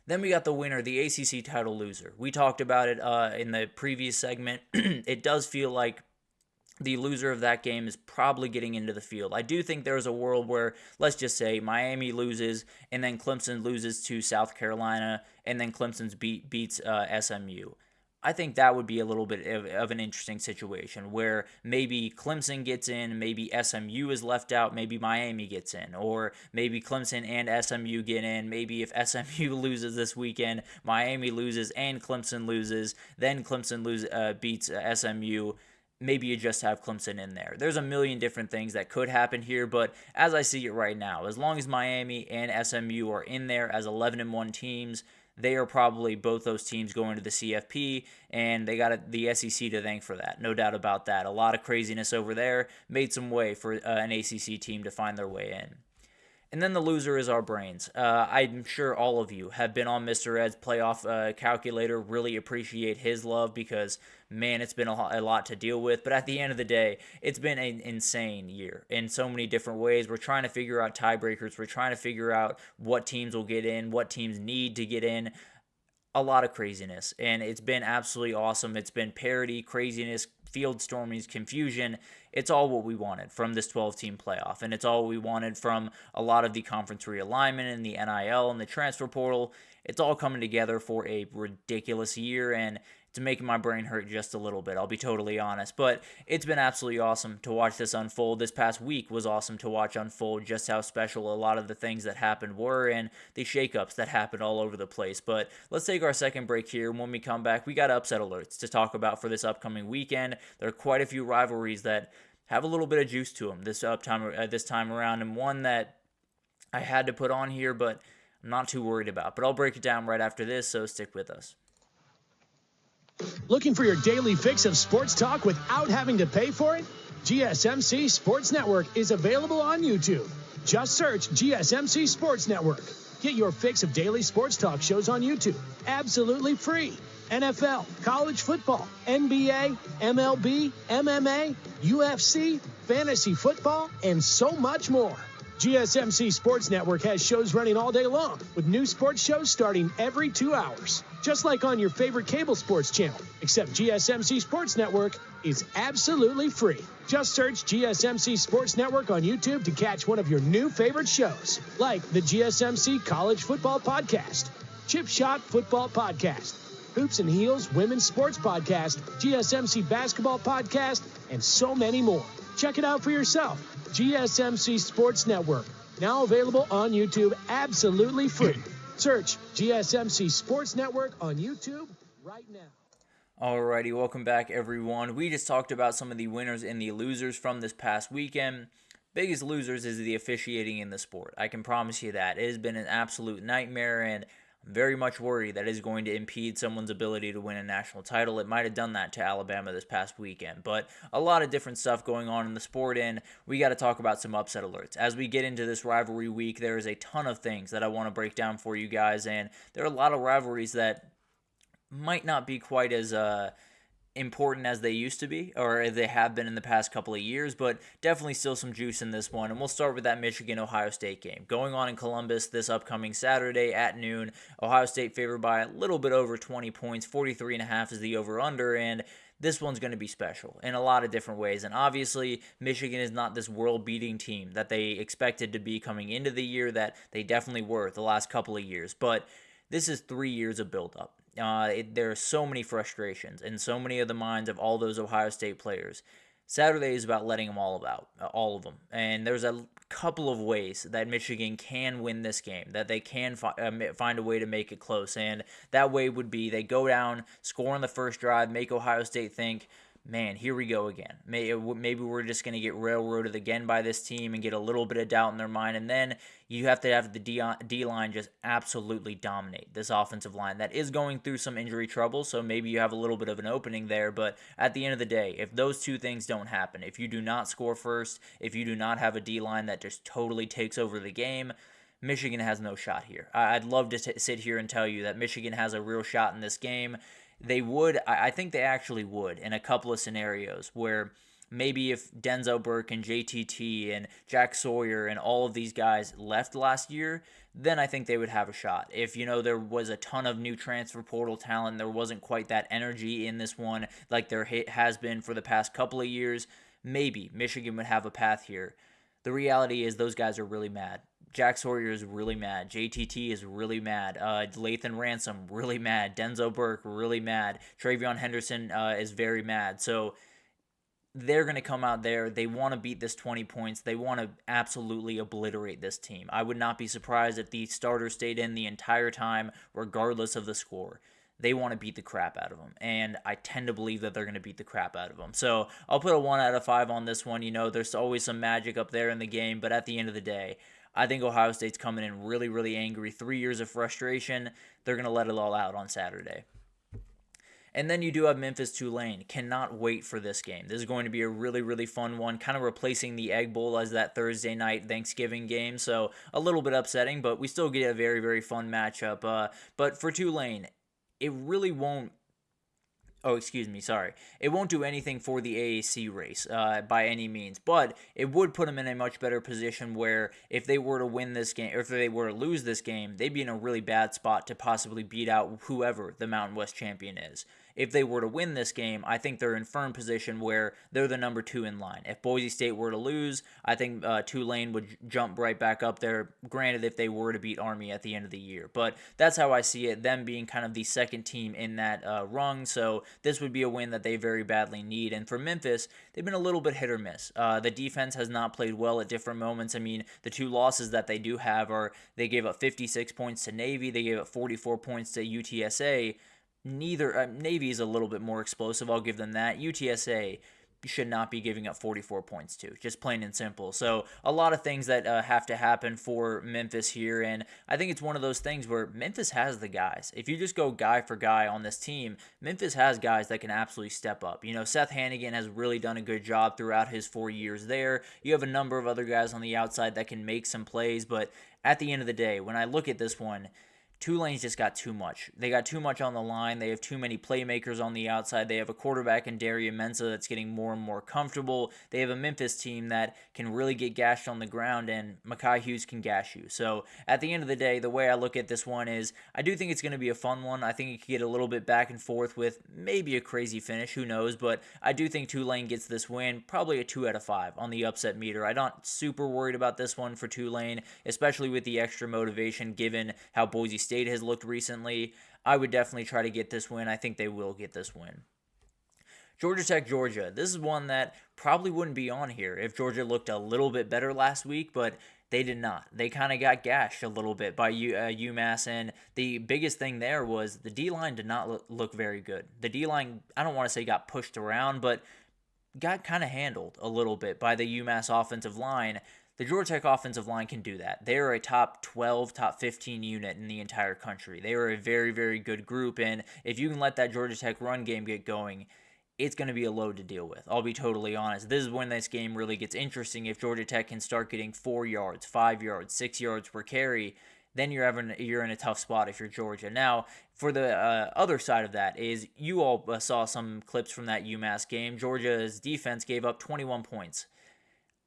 Speaker 1: Then we got the winner, the ACC title loser. We talked about it in the previous segment. It does feel like the loser of that game is probably getting into the field. I do think there's a world where, let's just say, Miami loses, and then Clemson loses to South Carolina, and then Clemson beats SMU. I think that would be a little bit of an interesting situation where maybe Clemson gets in, maybe SMU is left out, maybe Miami gets in, or maybe Clemson and SMU get in. Maybe if SMU loses this weekend, Miami loses and Clemson loses, then Clemson beats SMU. Maybe you just have Clemson in there. There's a million different things that could happen here, but as I see it right now, as long as Miami and SMU are in there as 11-1 teams, they are probably both those teams going to the CFP, and they got the SEC to thank for that. No doubt about that. A lot of craziness over there made some way for an ACC team to find their way in. And then the loser is our brains. I'm sure all of you have been on Mr. Ed's playoff calculator, really appreciate his love because, man, it's been a lot to deal with. But at the end of the day, it's been an insane year in so many different ways. We're trying to figure out tiebreakers. We're trying to figure out what teams will get in, what teams need to get in. A lot of craziness, and it's been absolutely awesome. It's been parity, craziness, field stormings, confusion. It's all what we wanted from this 12-team playoff, and it's all we wanted from a lot of the conference realignment and the NIL and the transfer portal. It's all coming together for a ridiculous year, and it's making my brain hurt just a little bit, I'll be totally honest. But it's been absolutely awesome to watch this unfold. This past week was awesome to watch unfold just how special a lot of the things that happened were and the shakeups that happened all over the place. But let's take our second break here. When we come back, we got upset alerts to talk about for this upcoming weekend. There are quite a few rivalries that have a little bit of juice to them this time around, and one that I had to put on here, but I'm not too worried about. But I'll break it down right after this, so stick with us.
Speaker 4: Looking for your daily fix of sports talk without having to pay for it? GSMC Sports Network is available on YouTube. Just search GSMC Sports Network. Get your fix of daily sports talk shows on YouTube, absolutely free. NFL, college football, NBA, MLB, MMA, UFC, fantasy football, and so much more. GSMC Sports Network has shows running all day long, with new sports shows starting every 2 hours. Just like on your favorite cable sports channel, except GSMC Sports Network is absolutely free. Just search GSMC Sports Network on YouTube to catch one of your new favorite shows, like the GSMC College Football Podcast, Chip Shot Football Podcast, Hoops and Heels Women's Sports Podcast, GSMC Basketball Podcast, and so many more. Check it out for yourself. GSMC Sports Network, now available on YouTube absolutely free. Search GSMC Sports Network on YouTube right now.
Speaker 1: Alrighty, welcome back everyone. We just talked about some of the winners and the losers from this past weekend. Biggest losers is the officiating in the sport. I can promise you that. It has been an absolute nightmare, and I'm very much worried that is going to impede someone's ability to win a national title. It might have done that to Alabama this past weekend, but a lot of different stuff going on in the sport, and we got to talk about some upset alerts. As we get into this rivalry week, there is a ton of things that I want to break down for you guys, and there are a lot of rivalries that might not be quite as important as they used to be, or they have been in the past couple of years, but definitely still some juice in this one. And we'll start with that Michigan-Ohio State game going on in Columbus this upcoming Saturday at noon. Ohio State favored by a little bit over 20 points. 43.5 is the over-under, and this one's going to be special in a lot of different ways. And obviously, Michigan is not this world-beating team that they expected to be coming into the year, that they definitely were the last couple of years. But this is 3 years of build-up. There are so many frustrations in so many of the minds of all those Ohio State players. Saturday is about letting them all out, all of them. And there's a couple of ways that Michigan can win this game, that they can find a way to make it close. And that way would be they go down, score on the first drive, make Ohio State think, man, here we go again. Maybe we're just going to get railroaded again by this team and get a little bit of doubt in their mind. And then you have to have the D-line just absolutely dominate this offensive line that is going through some injury trouble, so maybe you have a little bit of an opening there. But at the end of the day, if those two things don't happen, if you do not score first, if you do not have a D-line that just totally takes over the game, Michigan has no shot here. I'd love to sit here and tell you that Michigan has a real shot in this game. They would, I think they actually would, in a couple of scenarios where maybe if Denzel Burke and JTT and Jack Sawyer and all of these guys left last year, then I think they would have a shot. If, there was a ton of new transfer portal talent, there wasn't quite that energy in this one like there has been for the past couple of years, maybe Michigan would have a path here. The reality is those guys are really mad. Jack Sawyer is really mad. JTT is really mad. Lathan Ransom, really mad. Denzel Burke, really mad. Travion Henderson is very mad. So they're going to come out there. They want to beat this 20 points. They want to absolutely obliterate this team. I would not be surprised if the starters stayed in the entire time, regardless of the score. They want to beat the crap out of them, and I tend to believe that they're going to beat the crap out of them. So I'll put a 1 out of 5 on this one. There's always some magic up there in the game, but at the end of the day, I think Ohio State's coming in really, really angry. 3 years of frustration. They're going to let it all out on Saturday. And then you do have Memphis-Tulane. Cannot wait for this game. This is going to be a really, really fun one, kind of replacing the Egg Bowl as that Thursday night Thanksgiving game. So a little bit upsetting, but we still get a very, very fun matchup. But for Tulane, it really won't. It won't do anything for the AAC race by any means, but it would put them in a much better position where if they were to win this game, or if they were to lose this game, they'd be in a really bad spot to possibly beat out whoever the Mountain West champion is. If they were to win this game, I think they're in firm position where they're the number 2 in line. If Boise State were to lose, I think Tulane would jump right back up there, granted if they were to beat Army at the end of the year. But that's how I see it, them being kind of the second team in that rung, so this would be a win that they very badly need. And for Memphis, they've been a little bit hit or miss. The defense has not played well at different moments. I mean, the 2 losses that they do have are they gave up 56 points to Navy, they gave up 44 points to UTSA. Navy is a little bit more explosive, I'll give them that. UTSA should not be giving up 44 points to, just plain and simple. So a lot of things that have to happen for Memphis here, and I think it's one of those things where Memphis has the guys. If you just go guy for guy on this team, Memphis has guys that can absolutely step up. Seth Hannigan has really done a good job throughout his 4 years there. You have a number of other guys on the outside that can make some plays, but at the end of the day, when I look at this one, Tulane's just got too much. They got too much on the line. They have too many playmakers on the outside. They have a quarterback in Darian Mensah that's getting more and more comfortable. They have a Memphis team that can really get gashed on the ground, and Mekhi Hughes can gash you. So at the end of the day, the way I look at this one is I do think it's going to be a fun one. I think it could get a little bit back and forth with maybe a crazy finish. Who knows? But I do think Tulane gets this win. Probably a 2 out of 5 on the upset meter. I'm not super worried about this one for Tulane, especially with the extra motivation given how Boise State has looked recently. I would definitely try to get this win. I think they will get this win. Georgia Tech, Georgia. This is one that probably wouldn't be on here if Georgia looked a little bit better last week, but they did not. They kind of got gashed a little bit by UMass, and the biggest thing there was the D-line did not look very good. The D-line, I don't want to say got pushed around, but got kind of handled a little bit by the UMass offensive line. The Georgia Tech offensive line can do that. They are a top 12, top 15 unit in the entire country. They are a very, very good group, and if you can let that Georgia Tech run game get going, it's going to be a load to deal with. I'll be totally honest. This is when this game really gets interesting. If Georgia Tech can start getting 4 yards, 5 yards, 6 yards per carry, then you're in a tough spot if you're Georgia. Now, for the other side of that is you all saw some clips from that UMass game. Georgia's defense gave up 21 points.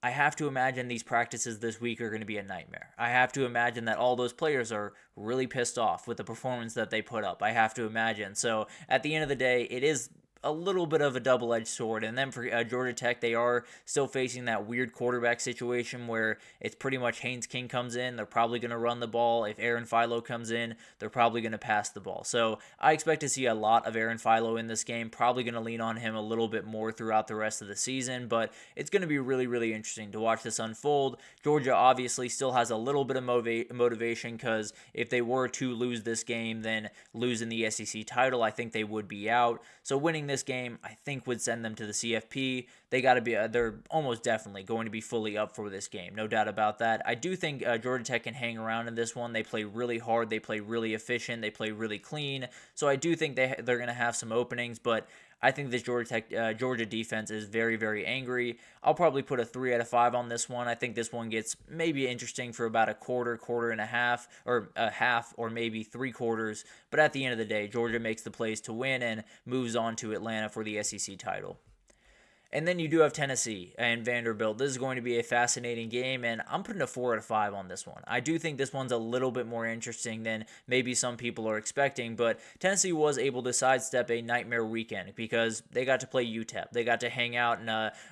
Speaker 1: I have to imagine these practices this week are going to be a nightmare. I have to imagine that all those players are really pissed off with the performance that they put up. I have to imagine. So at the end of the day, it is a little bit of a double-edged sword. And then for Georgia Tech, they are still facing that weird quarterback situation where it's pretty much Haynes King comes in, they're probably going to run the ball. If Aaron Philo comes in, they're probably going to pass the ball. So I expect to see a lot of Aaron Philo in this game, probably going to lean on him a little bit more throughout the rest of the season, but it's going to be really, really interesting to watch this unfold. Georgia obviously still has a little bit of motivation because if they were to lose this game, then losing the SEC title, I think they would be out. So winning this game, I think, would send them to the CFP. They're almost definitely going to be fully up for this game, no doubt about that. I do think Georgia Tech can hang around in this one. They play really hard, they play really efficient, they play really clean. So I do think they're going to have some openings, but I think this Georgia defense is very, very angry. I'll probably put a 3 out of 5 on this one. I think this one gets maybe interesting for about a quarter and a half, or a half, or maybe 3/4. But at the end of the day, Georgia makes the plays to win and moves on to Atlanta for the SEC title. And then you do have Tennessee and Vanderbilt. This is going to be a fascinating game, and I'm putting a 4 out of 5 on this one. I do think this one's a little bit more interesting than maybe some people are expecting, but Tennessee was able to sidestep a nightmare weekend because they got to play UTEP. They got to hang out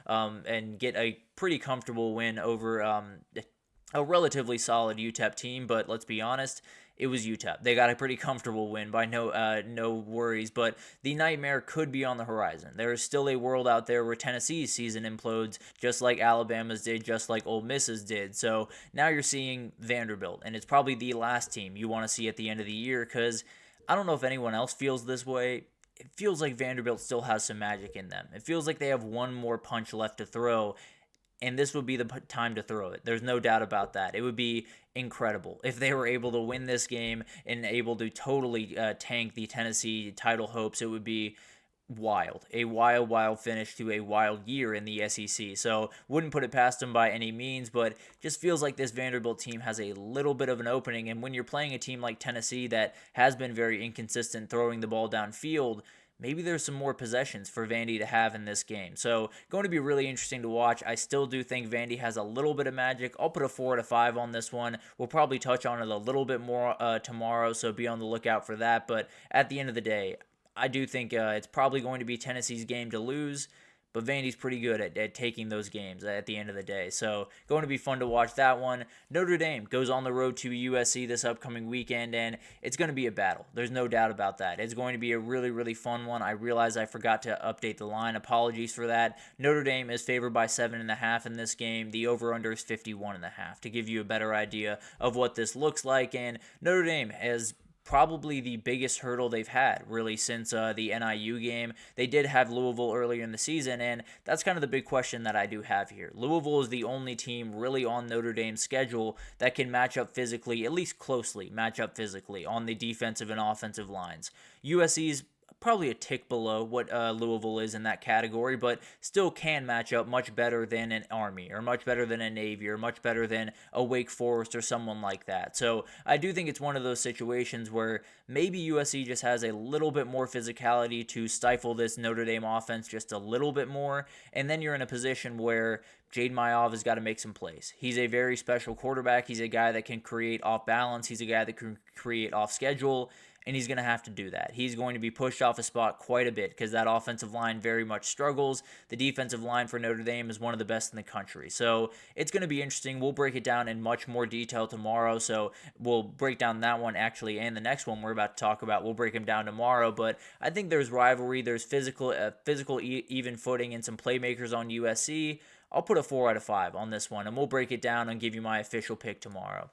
Speaker 1: and get a pretty comfortable win over a relatively solid UTEP team, but let's be honest, it was UTEP. They got a pretty comfortable win by no worries, but the nightmare could be on the horizon. There is still a world out there where Tennessee's season implodes, just like Alabama's did, just like Ole Miss's did. So now you're seeing Vanderbilt, and it's probably the last team you want to see at the end of the year, because I don't know if anyone else feels this way. It feels like Vanderbilt still has some magic in them. It feels like they have one more punch left to throw, and this would be the time to throw it. There's no doubt about that. It would be incredible if they were able to win this game and able to totally tank the Tennessee title hopes. It would be wild. A wild finish to a wild year in the SEC. So wouldn't put it past them by any means, but just feels like this Vanderbilt team has a little bit of an opening. And when you're playing a team like Tennessee that has been very inconsistent throwing the ball downfield, maybe there's some more possessions for Vandy to have in this game. So going to be really interesting to watch. I still do think Vandy has a little bit of magic. I'll put a 4 out of 5 on this one. We'll probably touch on it a little bit more tomorrow, so be on the lookout for that. But at the end of the day, I do think it's probably going to be Tennessee's game to lose. But Vandy's pretty good at taking those games at the end of the day. So going to be fun to watch that one. Notre Dame goes on the road to USC this upcoming weekend, and it's going to be a battle. There's no doubt about that. It's going to be a really, really fun one. I realize I forgot to update the line. Apologies for that. Notre Dame is favored by 7.5 in this game. The over-under is 51.5 to give you a better idea of what this looks like. And Notre Dame has probably the biggest hurdle they've had, really, since the NIU game. They did have Louisville earlier in the season, and that's kind of the big question that I do have here. Louisville is the only team really on Notre Dame's schedule that can match up physically, at least closely match up physically, on the defensive and offensive lines. USC's probably a tick below what Louisville is in that category, but still can match up much better than an Army, or much better than a Navy, or much better than a Wake Forest, or someone like that. So I do think it's one of those situations where maybe USC just has a little bit more physicality to stifle this Notre Dame offense just a little bit more, and then you're in a position where Jade Mayav has got to make some plays. He's a very special quarterback. He's a guy that can create off balance. He's a guy that can create off schedule, and he's going to have to do that. He's going to be pushed off his spot quite a bit because that offensive line very much struggles. The defensive line for Notre Dame is one of the best in the country. So it's going to be interesting. We'll break it down in much more detail tomorrow. So we'll break down that one actually, and the next one we're about to talk about, we'll break them down tomorrow. But I think there's rivalry, there's physical even footing, and some playmakers on USC. I'll put a 4 out of 5 on this one, and we'll break it down and give you my official pick tomorrow.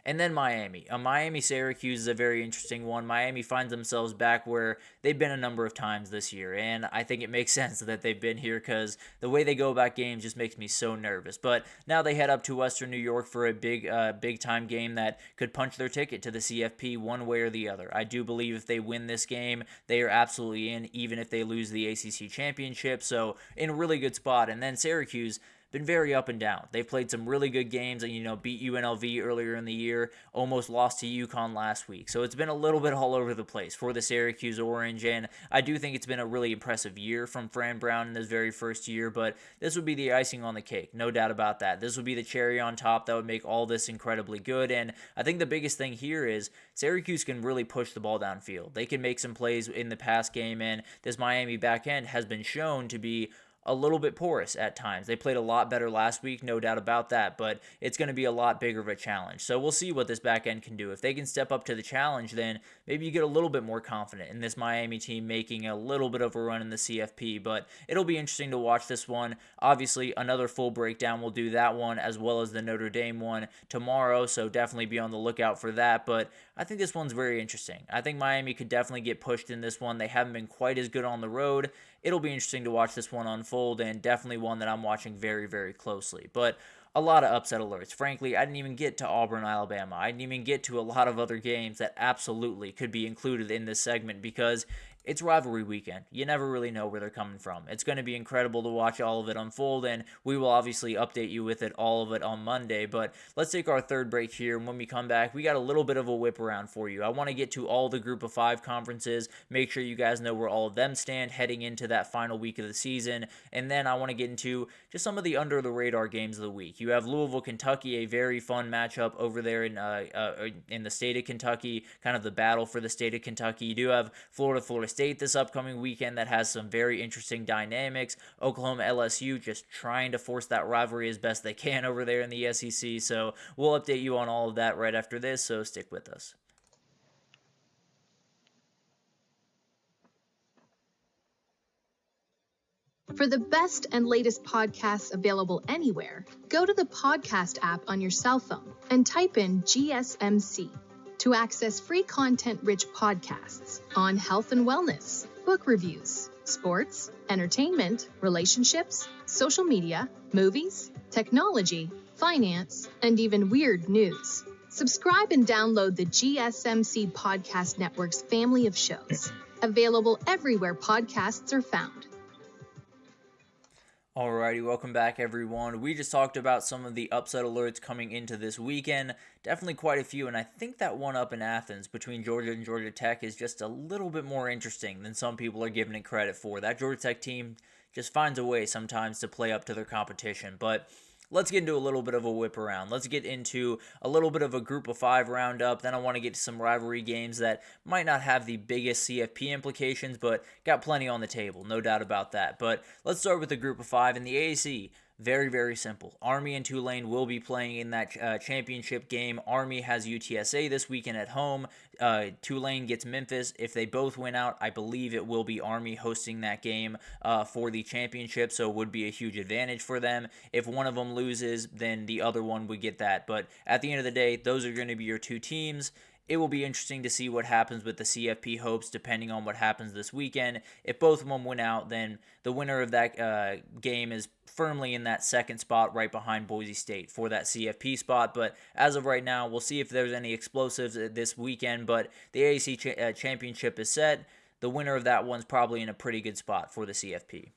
Speaker 1: And then Miami. Miami-Syracuse is a very interesting one. Miami finds themselves back where they've been a number of times this year, and I think it makes sense that they've been here because the way they go about games just makes me so nervous. But now they head up to Western New York for a big-time game that could punch their ticket to the CFP one way or the other. I do believe if they win this game, they are absolutely in, even if they lose the ACC championship. So in a really good spot. And then Syracuse, been very up and down. They've played some really good games and, beat UNLV earlier in the year, almost lost to UConn last week. So it's been a little bit all over the place for the Syracuse Orange, and I do think it's been a really impressive year from Fran Brown in his very first year, but this would be the icing on the cake, no doubt about that. This would be the cherry on top that would make all this incredibly good, and I think the biggest thing here is Syracuse can really push the ball downfield. They can make some plays in the pass game, and this Miami back end has been shown to be a little bit porous at times. They played a lot better last week, no doubt about that, but it's going to be a lot bigger of a challenge. So we'll see what this back end can do. If they can step up to the challenge, then maybe you get a little bit more confident in this Miami team making a little bit of a run in the CFP, but it'll be interesting to watch this one. Obviously, another full breakdown. We'll do that one as well as the Notre Dame one tomorrow, so definitely be on the lookout for that, but I think this one's very interesting. I think Miami could definitely get pushed in this one. They haven't been quite as good on the road. It'll be interesting to watch this one unfold, and definitely one that I'm watching very, very closely. But a lot of upset alerts. Frankly, I didn't even get to Auburn, Alabama. I didn't even get to a lot of other games that absolutely could be included in this segment because it's rivalry weekend. You never really know where they're coming from. It's going to be incredible to watch all of it unfold, and we will obviously update you with all of it on Monday. But let's take our third break here, and when we come back, we got a little bit of a whip around for you. I want to get to all the Group of 5 conferences, make sure you guys know where all of them stand heading into that final week of the season, and then I want to get into just some of the under-the-radar games of the week. You have Louisville, Kentucky, a very fun matchup over there in the state of Kentucky, kind of the battle for the state of Kentucky. You do have Florida State this upcoming weekend that has some very interesting dynamics. Oklahoma LSU just trying to force that rivalry as best they can over there in the SEC. So we'll update you on all of that right after this, so stick with us.
Speaker 5: For the best and latest podcasts available anywhere, go to the podcast app on your cell phone and type in GSMC. To access free content-rich podcasts on health and wellness, book reviews, sports, entertainment, relationships, social media, movies, technology, finance, and even weird news. Subscribe and download the GSMC Podcast Network's family of shows, available everywhere podcasts are found.
Speaker 1: Alrighty, welcome back everyone. We just talked about some of the upset alerts coming into this weekend. Definitely quite a few, and I think that one up in Athens between Georgia and Georgia Tech is just a little bit more interesting than some people are giving it credit for. That Georgia Tech team just finds a way sometimes to play up to their competition, but let's get into a little bit of a whip around. Let's get into a little bit of a Group of 5 roundup. Then I want to get to some rivalry games that might not have the biggest CFP implications, but got plenty on the table, no doubt about that. But let's start with the Group of 5 in the AAC. Very, very simple. Army and Tulane will be playing in that championship game. Army has UTSA this weekend at home. Tulane gets Memphis. If they both win out, I believe it will be Army hosting that game for the championship, so it would be a huge advantage for them. If one of them loses, then the other one would get that. But at the end of the day, those are going to be your two teams. It will be interesting to see what happens with the CFP hopes depending on what happens this weekend. If both of them win out, then the winner of that game is firmly in that second spot right behind Boise State for that CFP spot. But as of right now, we'll see if there's any explosives this weekend. But the AAC championship is set. The winner of that one's probably in a pretty good spot for the CFP.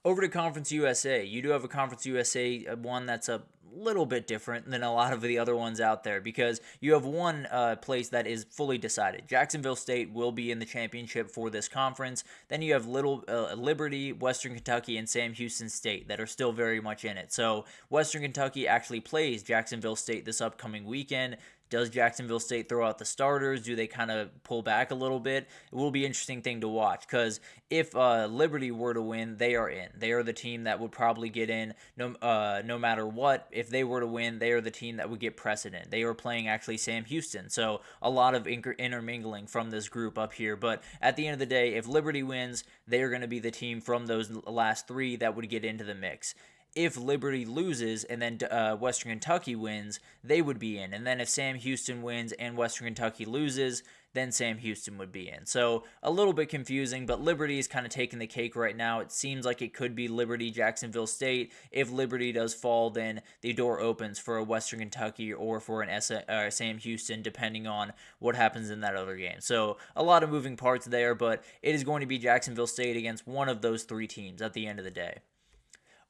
Speaker 1: Over to Conference USA. You do have a Conference USA one that's a little bit different than a lot of the other ones out there because you have one place that is fully decided. Jacksonville State will be in the championship for this conference. Then you have Liberty, Western Kentucky, and Sam Houston State that are still very much in it. So Western Kentucky actually plays Jacksonville State this upcoming weekend. Does Jacksonville State throw out the starters? Do they kind of pull back a little bit? It will be an interesting thing to watch because if Liberty were to win, they are in. They are the team that would probably get in no matter what. If they were to win, they are the team that would get precedent. They are playing actually Sam Houston, so a lot of intermingling from this group up here. But at the end of the day, if Liberty wins, they are going to be the team from those last three that would get into the mix. If Liberty loses and then Western Kentucky wins, they would be in. And then if Sam Houston wins and Western Kentucky loses, then Sam Houston would be in. So a little bit confusing, but Liberty is kind of taking the cake right now. It seems like it could be Liberty, Jacksonville State. If Liberty does fall, then the door opens for a Western Kentucky or for an Sam Houston, depending on what happens in that other game. So a lot of moving parts there, but it is going to be Jacksonville State against one of those three teams at the end of the day.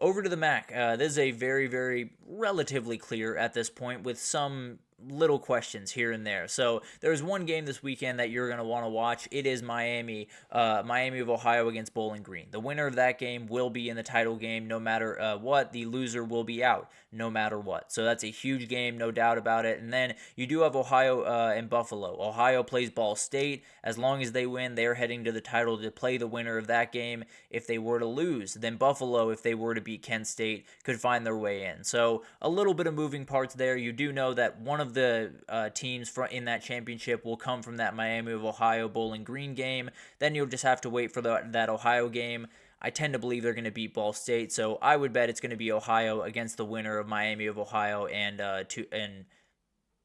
Speaker 1: Over to the MAC. This is a very, very relatively clear at this point with some little questions here and there. So there's one game this weekend that you're going to want to watch. It is Miami of Ohio against Bowling Green. The winner of that game will be in the title game no matter what. The loser will be out no matter what. So that's a huge game, no doubt about it. And then you do have Ohio and Buffalo. Ohio plays Ball State. As long as they win, they're heading to the title to play the winner of that game. If they were to lose, then Buffalo, if they were to beat Kent State, could find their way in. So a little bit of moving parts there. You do know that one of the teams in that championship will come from that Miami of Ohio Bowling Green game. Then you'll just have to wait for that Ohio game. I tend to believe they're going to beat Ball State, so I would bet it's going to be Ohio against the winner of Miami of Ohio and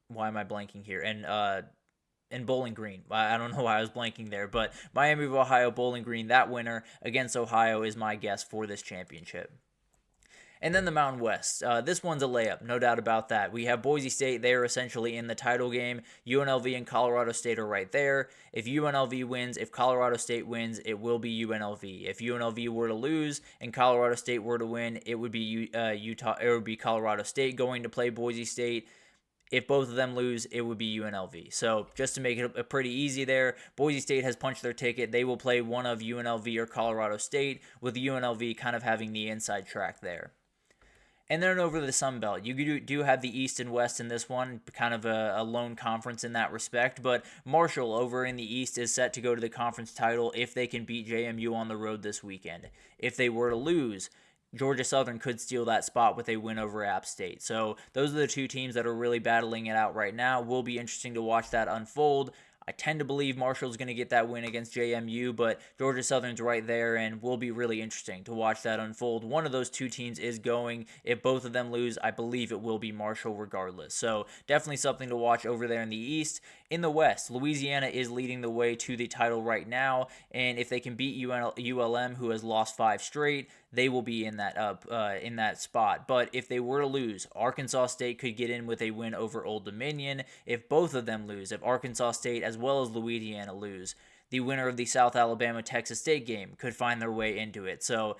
Speaker 1: why am I blanking here? And Bowling Green. I don't know why I was blanking there, but Miami of Ohio Bowling Green, that winner against Ohio is my guess for this championship. And then the Mountain West. This one's a layup, no doubt about that. We have Boise State. They are essentially in the title game. UNLV and Colorado State are right there. If UNLV wins, if Colorado State wins, it will be UNLV. If UNLV were to lose and Colorado State were to win, it would be It would be Colorado State going to play Boise State. If both of them lose, it would be UNLV. So just to make it pretty easy there, Boise State has punched their ticket. They will play one of UNLV or Colorado State, with UNLV kind of having the inside track there. And then over to the Sun Belt, you do have the East and West in this one, kind of a lone conference in that respect. But Marshall over in the East is set to go to the conference title if they can beat JMU on the road this weekend. If they were to lose, Georgia Southern could steal that spot with a win over App State. So those are the two teams that are really battling it out right now. Will be interesting to watch that unfold. I tend to believe Marshall's going to get that win against JMU, but Georgia Southern's right there and will be really interesting to watch that unfold. One of those two teams is going. If both of them lose, I believe it will be Marshall regardless. So definitely something to watch over there in the East. In the West, Louisiana is leading the way to the title right now, and if they can beat ULM, who has lost 5 straight, they will be in that spot. But if they were to lose, Arkansas State could get in with a win over Old Dominion. If both of them lose, if Arkansas State as well as Louisiana lose, the winner of the South Alabama-Texas State game could find their way into it. So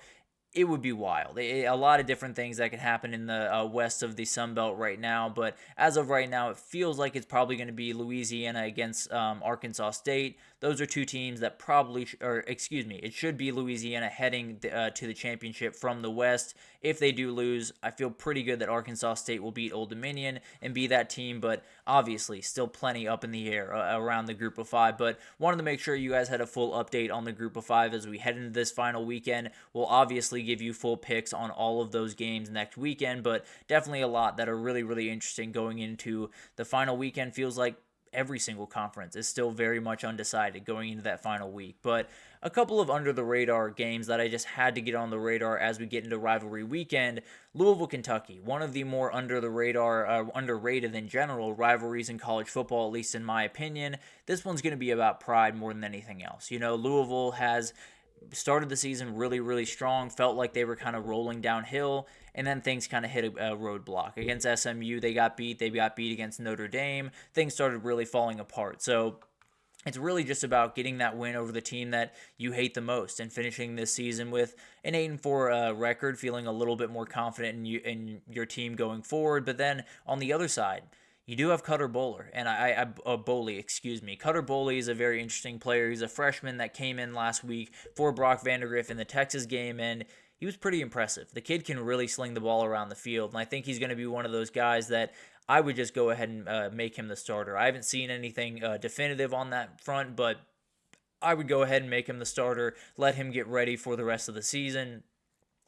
Speaker 1: it would be wild. A lot of different things that could happen in the west of the Sun Belt right now, but as of right now, it feels like it's probably going to be Louisiana against Arkansas State. Those are two teams that it should be Louisiana heading to the championship from the West. If they do lose, I feel pretty good that Arkansas State will beat Old Dominion and be that team, but obviously still plenty up in the air around the Group of 5. But wanted to make sure you guys had a full update on the Group of 5 as we head into this final weekend. We'll obviously give you full picks on all of those games next weekend, but definitely a lot that are really, really interesting going into the final weekend. Feels like every single conference is still very much undecided going into that final week. But a couple of under-the-radar games that I just had to get on the radar as we get into rivalry weekend. Louisville, Kentucky, one of the more under-the-radar, underrated in general rivalries in college football, at least in my opinion. This one's going to be about pride more than anything else. You know, Louisville has started the season really, really strong, felt like they were kind of rolling downhill, and then things kind of hit a roadblock. Against SMU, they got beat against Notre Dame. Things started really falling apart. So it's really just about getting that win over the team that you hate the most and finishing this season with an 8-4 record, feeling a little bit more confident in your team going forward. But then on the other side, you do have Cutter Boley, Cutter Boley is a very interesting player. He's a freshman that came in last week for Brock Vandagriff in the Texas game, and he was pretty impressive. The kid can really sling the ball around the field, and I think he's going to be one of those guys that I would just go ahead and make him the starter. I haven't seen anything definitive on that front, but I would go ahead and make him the starter, let him get ready for the rest of the season,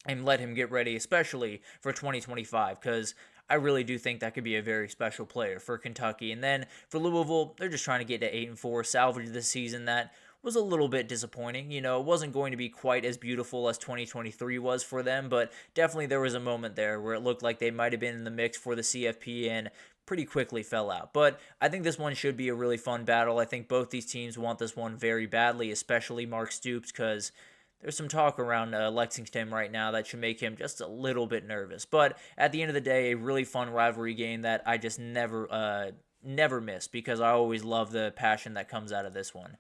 Speaker 1: and let him get ready especially for 2025, because I really do think that could be a very special player for Kentucky. And then for Louisville, they're just trying to get to 8-4, salvage this season that was a little bit disappointing. You know, it wasn't going to be quite as beautiful as 2023 was for them, but definitely there was a moment there where it looked like they might have been in the mix for the CFP and pretty quickly fell out. But I think this one should be a really fun battle. I think both these teams want this one very badly, especially Mark Stoops, because there's some talk around Lexington right now that should make him just a little bit nervous. But at the end of the day, a really fun rivalry game that I just never miss, because I always love the passion that comes out of this one.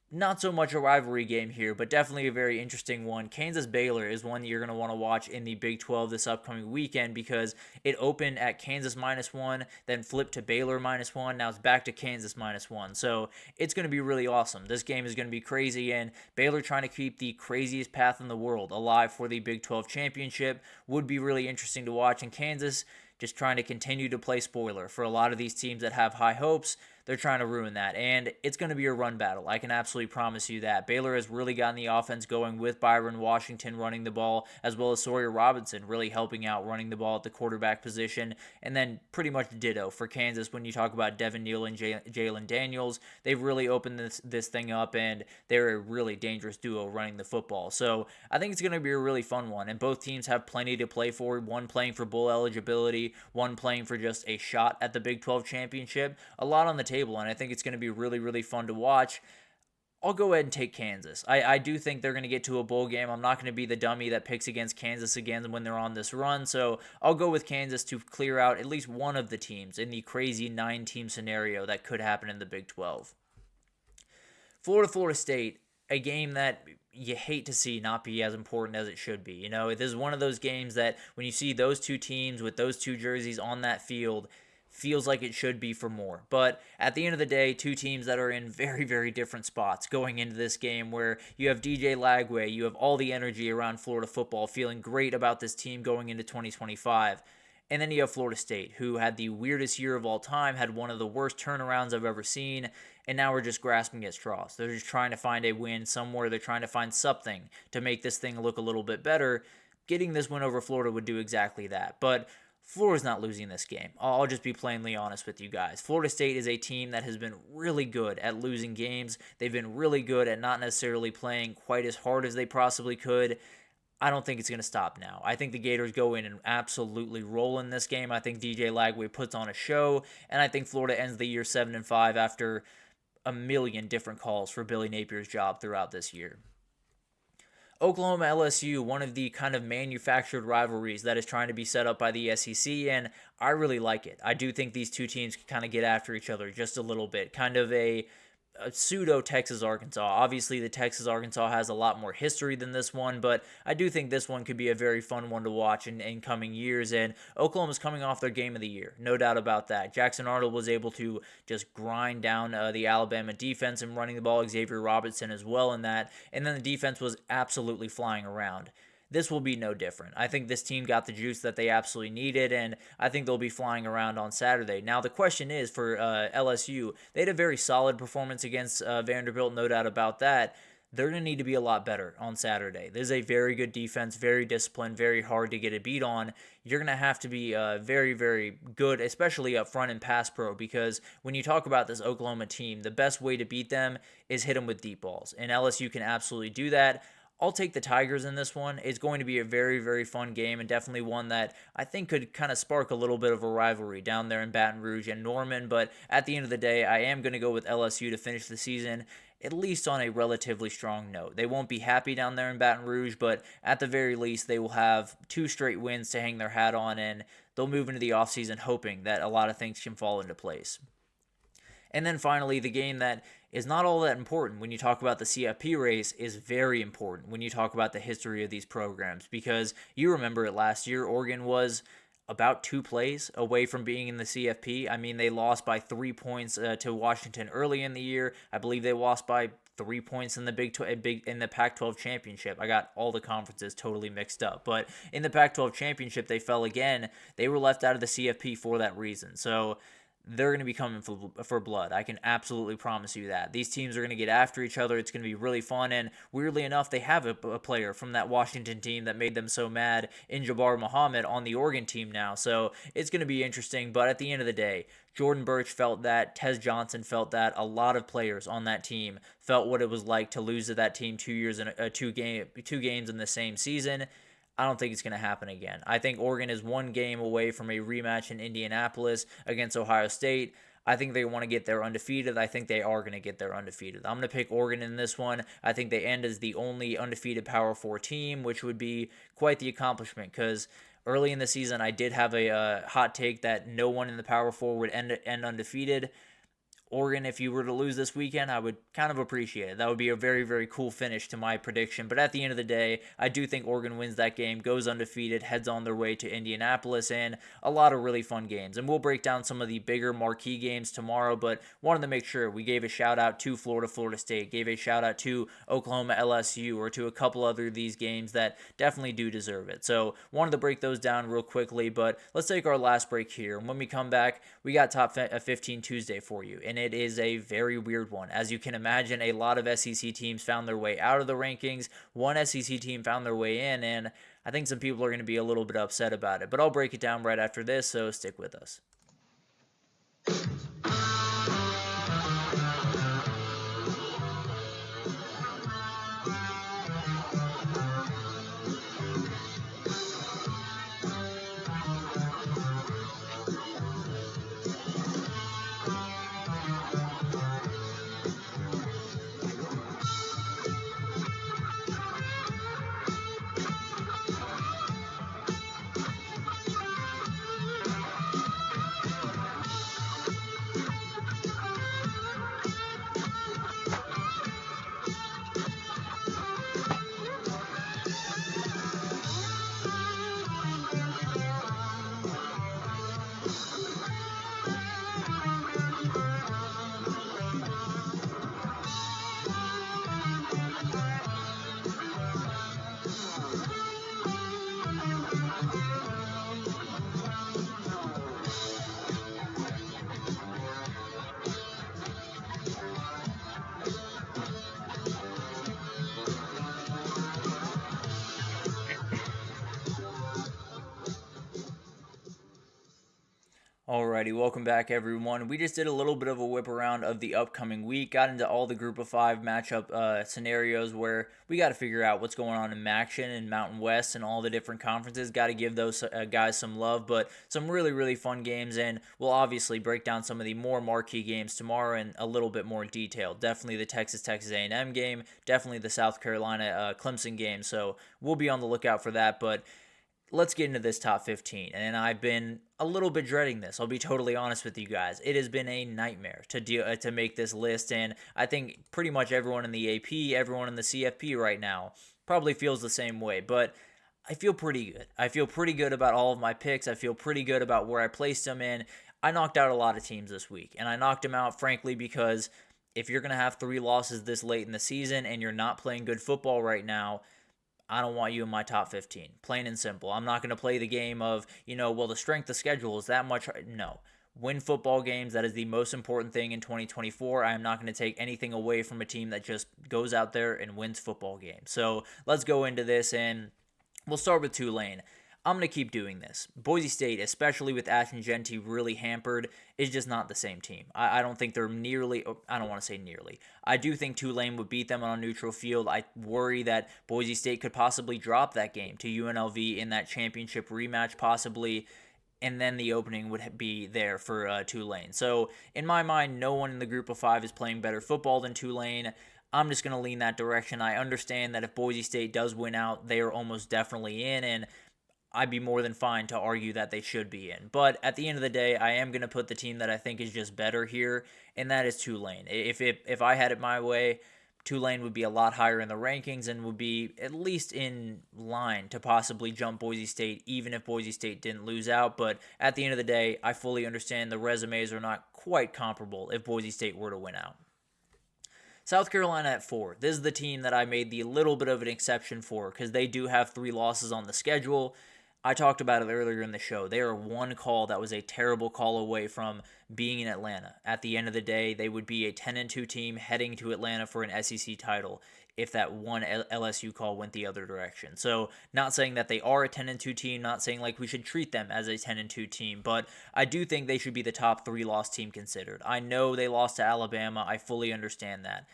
Speaker 1: not so much a rivalry game here, but definitely a very interesting one. Kansas-Baylor is one you're going to want to watch in the Big 12 this upcoming weekend because it opened at Kansas -1, then flipped to Baylor -1. Now it's back to Kansas -1. So it's going to be really awesome. This game is going to be crazy, and Baylor trying to keep the craziest path in the world alive for the Big 12 championship would be really interesting to watch. And Kansas just trying to continue to play spoiler for a lot of these teams that have high hopes. They're trying to ruin that, and it's going to be a run battle. I can absolutely promise you that. Baylor has really gotten the offense going with Byron Washington running the ball, as well as Sawyer Robinson really helping out running the ball at the quarterback position, and then pretty much ditto for Kansas when you talk about Devin Neal and Jalen Daniels. They've really opened this thing up, and they're a really dangerous duo running the football. So I think it's going to be a really fun one, and both teams have plenty to play for, one playing for bowl eligibility, one playing for just a shot at the Big 12 championship. A lot on the table, and I think it's going to be really, really fun to watch. I'll go ahead and take Kansas. I do think they're going to get to a bowl game. I'm not going to be the dummy that picks against Kansas again when they're on this run, so I'll go with Kansas to clear out at least one of the teams in the crazy 9-team scenario that could happen in the Big 12. Florida State, a game that you hate to see not be as important as it should be. You know, this is one of those games that when you see those two teams with those two jerseys on that field, feels like it should be for more. But at the end of the day, two teams that are in very, very different spots going into this game, where you have DJ Lagway, you have all the energy around Florida football, feeling great about this team going into 2025. And then you have Florida State, who had the weirdest year of all time, had one of the worst turnarounds I've ever seen, and now we're just grasping at straws. They're just trying to find a win somewhere. They're trying to find something to make this thing look a little bit better. Getting this win over Florida would do exactly that. But Florida's not losing this game. I'll just be plainly honest with you guys. Florida State is a team that has been really good at losing games. They've been really good at not necessarily playing quite as hard as they possibly could. I don't think it's going to stop now. I think the Gators go in and absolutely roll in this game. I think DJ Lagway puts on a show, and I think Florida ends the year 7-5 after a million different calls for Billy Napier's job throughout this year. Oklahoma LSU, one of the kind of manufactured rivalries that is trying to be set up by the SEC, and I really like it. I do think these two teams can kind of get after each other just a little bit, kind of a pseudo Texas-Arkansas. Obviously, the Texas-Arkansas has a lot more history than this one, but I do think this one could be a very fun one to watch in coming years, and Oklahoma's coming off their game of the year, no doubt about that. Jackson Arnold was able to just grind down the Alabama defense and running the ball, Xavier Robertson as well in that, and then the defense was absolutely flying around. This will be no different. I think this team got the juice that they absolutely needed, and I think they'll be flying around on Saturday. Now, the question is for LSU, they had a very solid performance against Vanderbilt, no doubt about that. They're going to need to be a lot better on Saturday. This is a very good defense, very disciplined, very hard to get a beat on. You're going to have to be very, very good, especially up front in pass pro, because when you talk about this Oklahoma team, the best way to beat them is hit them with deep balls, and LSU can absolutely do that. I'll take the Tigers in this one. It's going to be a very, very fun game, and definitely one that I think could kind of spark a little bit of a rivalry down there in Baton Rouge and Norman. But at the end of the day, I am going to go with LSU to finish the season, at least on a relatively strong note. They won't be happy down there in Baton Rouge, but at the very least, they will have 2 straight wins to hang their hat on, and they'll move into the offseason hoping that a lot of things can fall into place. And then finally, the game that is not all that important when you talk about the CFP race is very important when you talk about the history of these programs, because you remember it last year, Oregon was about 2 plays away from being in the CFP. I mean, they lost by 3 points to Washington early in the year. I believe they lost by 3 points in the Pac-12 championship. I got all the conferences totally mixed up, but in the Pac-12 championship, they fell again. They were left out of the CFP for that reason. So they're going to be coming for blood. I can absolutely promise you that. These teams are going to get after each other. It's going to be really fun, and weirdly enough, they have a player from that Washington team that made them so mad in Jabbar Muhammad on the Oregon team now, so it's going to be interesting, but at the end of the day, Jordan Birch felt that, Tez Johnson felt that, a lot of players on that team felt what it was like to lose to that team 2 games in the same season. I don't think it's going to happen again. I think Oregon is 1 game away from a rematch in Indianapolis against Ohio State. I think they want to get there undefeated. I think they are going to get there undefeated. I'm going to pick Oregon in this one. I think they end as the only undefeated Power 4 team, which would be quite the accomplishment, because early in the season I did have a hot take that no one in the Power 4 would end undefeated. Oregon, if you were to lose this weekend, I would kind of appreciate it. That would be a very, very cool finish to my prediction. But at the end of the day, I do think Oregon wins that game, goes undefeated, heads on their way to Indianapolis, and a lot of really fun games. And we'll break down some of the bigger marquee games tomorrow, but wanted to make sure we gave a shout out to Florida State, gave a shout out to Oklahoma LSU, or to a couple other of these games that definitely do deserve it. So wanted to break those down real quickly, but let's take our last break here. And when we come back, we got Top 15 Tuesday for you. And it is a very weird one. As you can imagine, a lot of SEC teams found their way out of the rankings. One SEC team found their way in, and I think some people are going to be a little bit upset about it. But I'll break it down right after this, so stick with us. Alrighty, welcome back everyone. We just did a little bit of a whip around of the upcoming week, got into all the group of 5 matchup scenarios where we got to figure out what's going on in MACtion and Mountain West and all the different conferences. Got to give those guys some love, but some really, really fun games, and we'll obviously break down some of the more marquee games tomorrow in a little bit more detail. Definitely the Texas A&M game, definitely the South Carolina Clemson game, so we'll be on the lookout for that, but let's get into this top 15, and I've been a little bit dreading this. I'll be totally honest with you guys. It has been a nightmare to make this list, and I think pretty much everyone in the AP, everyone in the CFP right now probably feels the same way, but I feel pretty good. I feel pretty good about all of my picks. I feel pretty good about where I placed them in. I knocked out a lot of teams this week, and I knocked them out, frankly, because if you're going to have 3 losses this late in the season and you're not playing good football right now, I don't want you in my top 15. Plain and simple. I'm not going to play the game of, well, the strength of schedule is that much. No. Win football games. That is the most important thing in 2024. I am not going to take anything away from a team that just goes out there and wins football games. So let's go into this, and we'll start with Tulane. I'm going to keep doing this. Boise State, especially with Ashton Genty really hampered, is just not the same team. I don't think they're nearly, I don't want to say nearly. I do think Tulane would beat them on a neutral field. I worry that Boise State could possibly drop that game to UNLV in that championship rematch possibly, and then the opening would be there for Tulane. So in my mind, no one in the group of 5 is playing better football than Tulane. I'm just going to lean that direction. I understand that if Boise State does win out, they are almost definitely in, and I'd be more than fine to argue that they should be in. But at the end of the day, I am going to put the team that I think is just better here, and that is Tulane. If I had it my way, Tulane would be a lot higher in the rankings and would be at least in line to possibly jump Boise State, even if Boise State didn't lose out. But at the end of the day, I fully understand the resumes are not quite comparable if Boise State were to win out. South Carolina at 4. This is the team that I made the little bit of an exception for because they do have 3 losses on the schedule. I talked about it earlier in the show. They are one call that was a terrible call away from being in Atlanta. At the end of the day, they would be a 10-2 team heading to Atlanta for an SEC title if that one LSU call went the other direction. So not saying that they are a 10-2 team, not saying like we should treat them as a 10-2 team, but I do think they should be the top 3 loss team considered. I know they lost to Alabama. I fully understand that.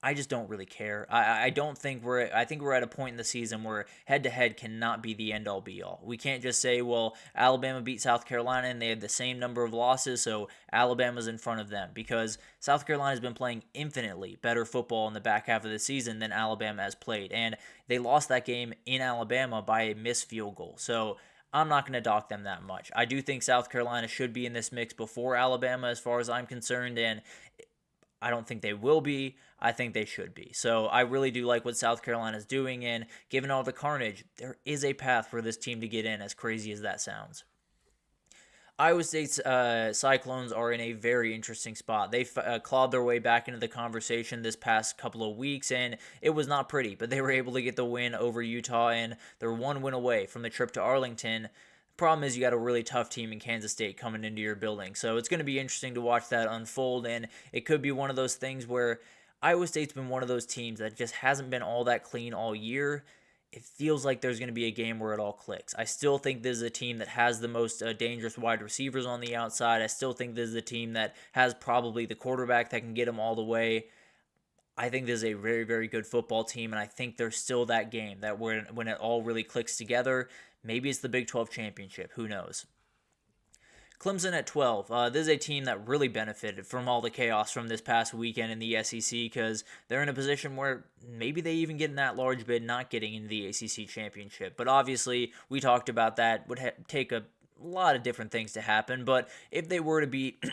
Speaker 1: I just don't really care. I think we're at a point in the season where head-to-head cannot be the end-all be-all. We can't just say, well, Alabama beat South Carolina and they have the same number of losses, so Alabama's in front of them, because South Carolina's been playing infinitely better football in the back half of the season than Alabama has played, and they lost that game in Alabama by a missed field goal. So I'm not going to dock them that much. I do think South Carolina should be in this mix before Alabama as far as I'm concerned, and I don't think they will be. I think they should be. So I really do like what South Carolina is doing, and given all the carnage, there is a path for this team to get in, as crazy as that sounds. Iowa State's Cyclones are in a very interesting spot. They clawed their way back into the conversation this past couple of weeks, and it was not pretty, but they were able to get the win over Utah, and they're one win away from the trip to Arlington. Problem is, you got a really tough team in Kansas State coming into your building, so it's going to be interesting to watch that unfold, and it could be one of those things where Iowa State's been one of those teams that just hasn't been all that clean all year. It feels like there's going to be a game where it all clicks. I still think this is a team that has the most dangerous wide receivers on the outside. I still think this is a team that has probably the quarterback that can get them all the way. I think this is a very, very good football team, and I think there's still that game that when it all really clicks together, maybe it's the Big 12 championship. Who knows? Clemson at 12. This is a team that really benefited from all the chaos from this past weekend in the SEC because they're in a position where maybe they even get in that large bid not getting into the ACC championship. But obviously, we talked about that. Would take a lot of different things to happen. But if they were to beat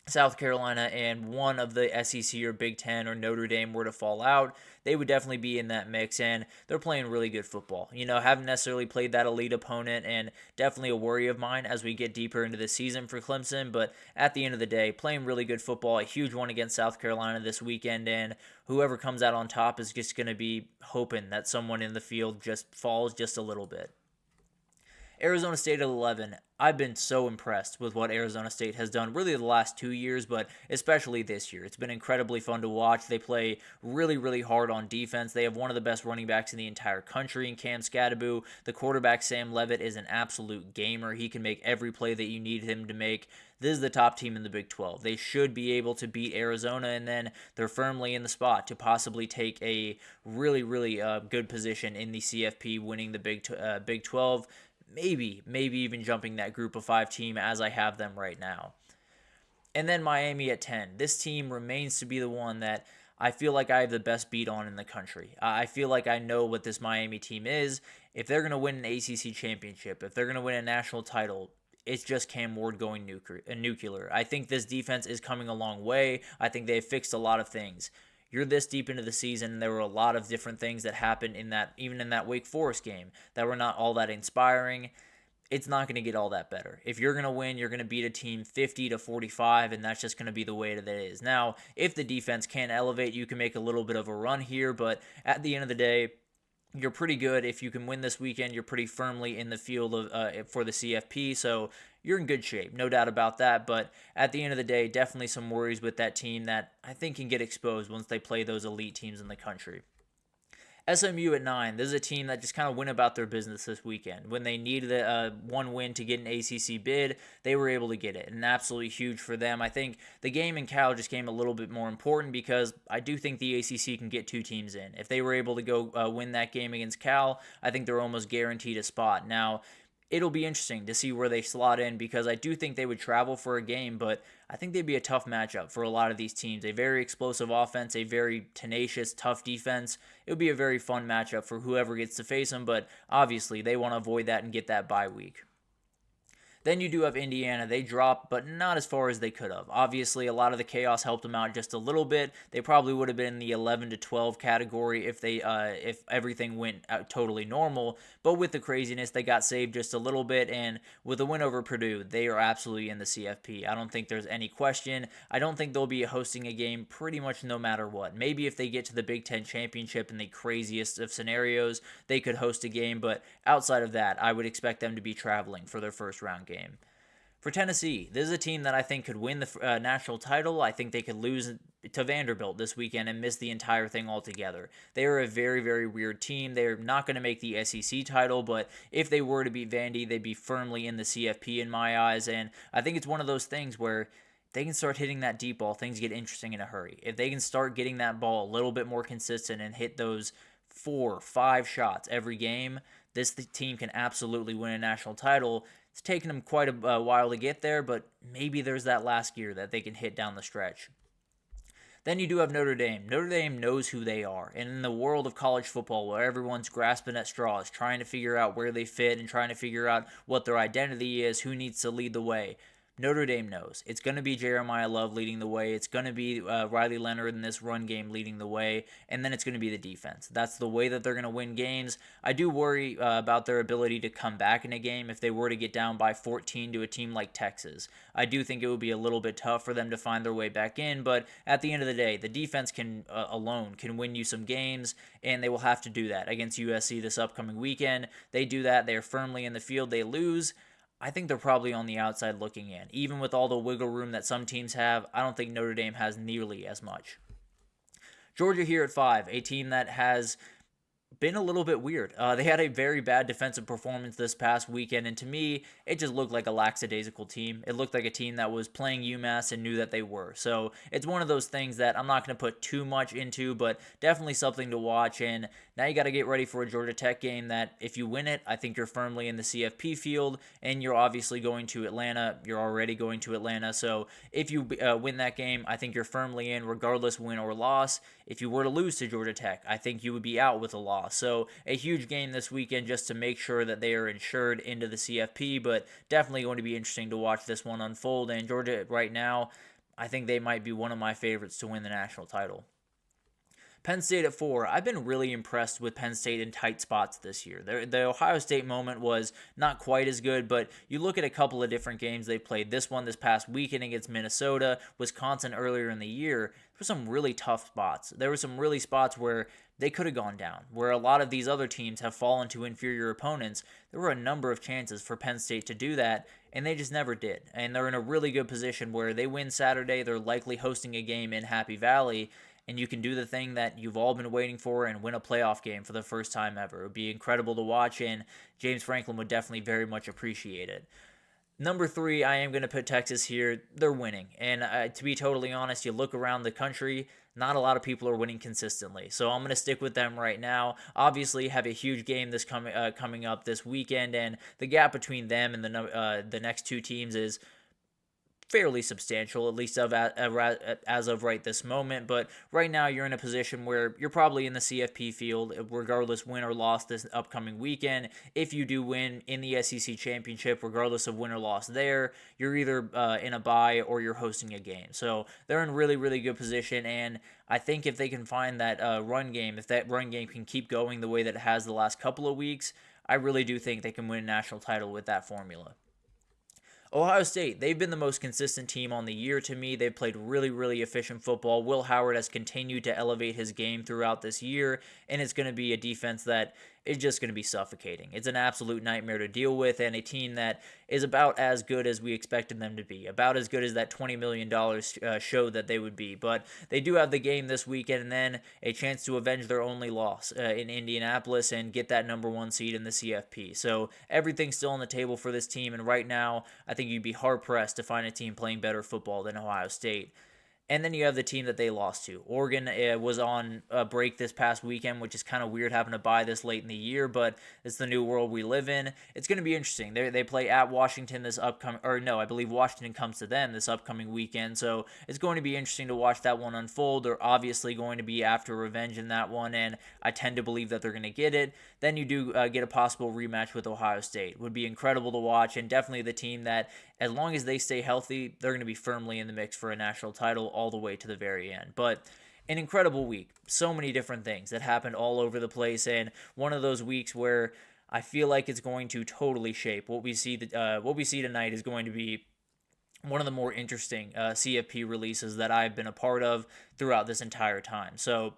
Speaker 1: South Carolina and one of the SEC or Big Ten or Notre Dame were to fall out, they would definitely be in that mix, and they're playing really good football. Haven't necessarily played that elite opponent, and definitely a worry of mine as we get deeper into the season for Clemson, but at the end of the day, playing really good football, a huge one against South Carolina this weekend, and whoever comes out on top is just going to be hoping that someone in the field just falls just a little bit. Arizona State at 11. I've been so impressed with what Arizona State has done really the last 2 years, but especially this year. It's been incredibly fun to watch. They play really, really hard on defense. They have one of the best running backs in the entire country in Cam Scadaboo. The quarterback, Sam Levitt, is an absolute gamer. He can make every play that you need him to make. This is the top team in the Big 12. They should be able to beat Arizona, and then they're firmly in the spot to possibly take a really, really good position in the CFP, winning the Big 12. Maybe even jumping that group of 5 team as I have them right now. And then Miami at 10. This team remains to be the one that I feel like I have the best beat on in the country. I feel like I know what this Miami team is. If they're going to win an ACC championship, if they're going to win a national title, it's just Cam Ward going nuclear. I think this defense is coming a long way. I think they've fixed a lot of things. You're this deep into the season, and there were a lot of different things that happened even in that Wake Forest game that were not all that inspiring. It's not going to get all that better. If you're going to win, you're going to beat a team 50-45, and that's just going to be the way that it is. Now, if the defense can elevate, you can make a little bit of a run here, but at the end of the day, you're pretty good. If you can win this weekend, you're pretty firmly in the field for the CFP, so you're in good shape, no doubt about that. But at the end of the day, definitely some worries with that team that I think can get exposed once they play those elite teams in the country. SMU at 9. This is a team that just kind of went about their business this weekend. When they needed one win to get an ACC bid, they were able to get it, and absolutely huge for them. I think the game in Cal just came a little bit more important because I do think the ACC can get 2 teams in. If they were able to go win that game against Cal, I think they're almost guaranteed a spot. Now, it'll be interesting to see where they slot in because I do think they would travel for a game, but I think they'd be a tough matchup for a lot of these teams. A very explosive offense, a very tenacious, tough defense. It would be a very fun matchup for whoever gets to face them, but obviously they want to avoid that and get that bye week. Then you do have Indiana. They dropped, but not as far as they could have. Obviously, a lot of the chaos helped them out just a little bit. They probably would have been in the 11-12 category if everything went out totally normal. But with the craziness, they got saved just a little bit. And with a win over Purdue, they are absolutely in the CFP. I don't think there's any question. I don't think they'll be hosting a game pretty much no matter what. Maybe if they get to the Big Ten championship in the craziest of scenarios, they could host a game. But outside of that, I would expect them to be traveling for their first round game. For Tennessee, this is a team that I think could win the national title. I think they could lose to Vanderbilt this weekend and miss the entire thing altogether. They are a very, very weird team. They're not going to make the SEC title, but if they were to beat Vandy, they'd be firmly in the CFP in my eyes. And I think it's one of those things where they can start hitting that deep ball, things get interesting in a hurry. If they can start getting that ball a little bit more consistent and hit those 4 or 5 shots every game, this team can absolutely win a national title. It's taken them quite a while to get there, but maybe there's that last gear that they can hit down the stretch. Then you do have Notre Dame. Notre Dame knows who they are. And in the world of college football where everyone's grasping at straws, trying to figure out where they fit and trying to figure out what their identity is, who needs to lead the way, Notre Dame knows. It's going to be Jeremiah Love leading the way. It's going to be Riley Leonard in this run game leading the way. And then it's going to be the defense. That's the way that they're going to win games. I do worry about their ability to come back in a game if they were to get down by 14 to a team like Texas. I do think it would be a little bit tough for them to find their way back in. But at the end of the day, the defense can alone can win you some games. And they will have to do that against USC this upcoming weekend. They do that. They are firmly in the field. They lose. I think they're probably on the outside looking in. Even with all the wiggle room that some teams have, I don't think Notre Dame has nearly as much. Georgia here at 5, a team that has been a little bit weird. They had a very bad defensive performance this past weekend, and to me, it just looked like a lackadaisical team. It looked like a team that was playing UMass and knew that they were. So it's one of those things that I'm not going to put too much into, but definitely something to watch. And now you got to get ready for a Georgia Tech game that if you win it, I think you're firmly in the CFP field, and you're obviously going to Atlanta. You're already going to Atlanta. So if you win that game, I think you're firmly in regardless win or loss. If you were to lose to Georgia Tech, I think you would be out with a loss. So a huge game this weekend just to make sure that they are insured into the CFP, but definitely going to be interesting to watch this one unfold. And Georgia right now, I think they might be one of my favorites to win the national title. Penn State at 4. I've been really impressed with Penn State in tight spots this year. The Ohio State moment was not quite as good, but you look at a couple of different games they played. This one this past weekend against Minnesota, Wisconsin earlier in the year. There were some really tough spots. There were some really spots where they could have gone down, where a lot of these other teams have fallen to inferior opponents. There were a number of chances for Penn State to do that, and they just never did. And they're in a really good position where they win Saturday. They're likely hosting a game in Happy Valley, and you can do the thing that you've all been waiting for and win a playoff game for the first time ever. It would be incredible to watch, and James Franklin would definitely very much appreciate it. Number 3, I am going to put Texas here. They're winning. And to be totally honest, you look around the country, not a lot of people are winning consistently. So I'm going to stick with them right now. Obviously, have a huge game this coming up this weekend, and the gap between them and the next two teams is fairly substantial, at least as of right this moment. But right now you're in a position where you're probably in the CFP field, regardless win or loss this upcoming weekend. If you do win in the SEC championship, regardless of win or loss there, you're either in a bye or you're hosting a game. So they're in really, really good position. And I think if they can find that run game, if that run game can keep going the way that it has the last couple of weeks, I really do think they can win a national title with that formula. Ohio State, they've been the most consistent team on the year to me. They've played really, really efficient football. Will Howard has continued to elevate his game throughout this year, and it's going to be a defense that is just going to be suffocating. It's an absolute nightmare to deal with, and a team that is about as good as we expected them to be, about as good as that $20 million showed that they would be. But they do have the game this weekend, and then a chance to avenge their only loss in Indianapolis and get that number 1 seed in the CFP. So everything's still on the table for this team, and right now I think you'd be hard-pressed to find a team playing better football than Ohio State. And then you have the team that they lost to. Oregon was on a break this past weekend, which is kind of weird having to bye this late in the year, but it's the new world we live in. It's going to be interesting. They play at Washington this upcoming, or no, I believe Washington comes to them this upcoming weekend, so it's going to be interesting to watch that one unfold. They're obviously going to be after revenge in that one, and I tend to believe that they're going to get it. Then you do get a possible rematch with Ohio State. Would be incredible to watch, and definitely the team that, as long as they stay healthy, they're going to be firmly in the mix for a national title all the way to the very end. But an incredible week. So many different things that happened all over the place, and one of those weeks where I feel like it's going to totally shape what we see. What we see tonight is going to be one of the more interesting CFP releases that I've been a part of throughout this entire time. So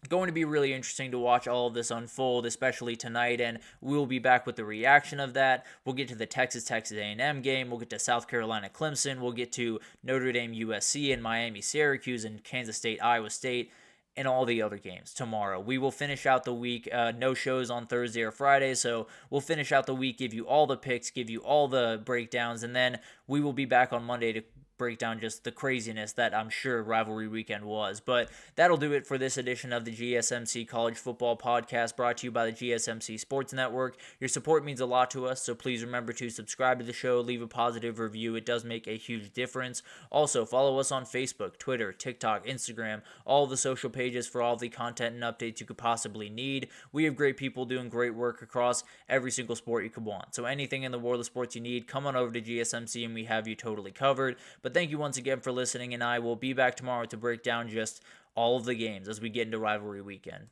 Speaker 1: going to be really interesting to watch all of this unfold, especially tonight, and we'll be back with the reaction of that. We'll get to the Texas A&M game. We'll get to South Carolina Clemson. We'll get to Notre Dame USC and Miami Syracuse and Kansas State Iowa State and all the other games tomorrow. We will finish out the week. No shows on Thursday or Friday, so we'll finish out the week, give you all the picks, give you all the breakdowns, and then we will be back on Monday to break down just the craziness that I'm sure rivalry weekend was. But that'll do it for this edition of the GSMC College Football Podcast, brought to you by the GSMC Sports Network. Your support means a lot to us, so please remember to subscribe to the show, leave a positive review. It does make a huge difference. Also, follow us on Facebook, Twitter, TikTok, Instagram, all of the social pages for all of the content and updates you could possibly need. We have great people doing great work across every single sport you could want. So anything in the world of sports you need, come on over to GSMC and we have you totally covered. But thank you once again for listening, and I will be back tomorrow to break down just all of the games as we get into rivalry weekend.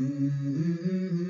Speaker 2: Mm-hmm.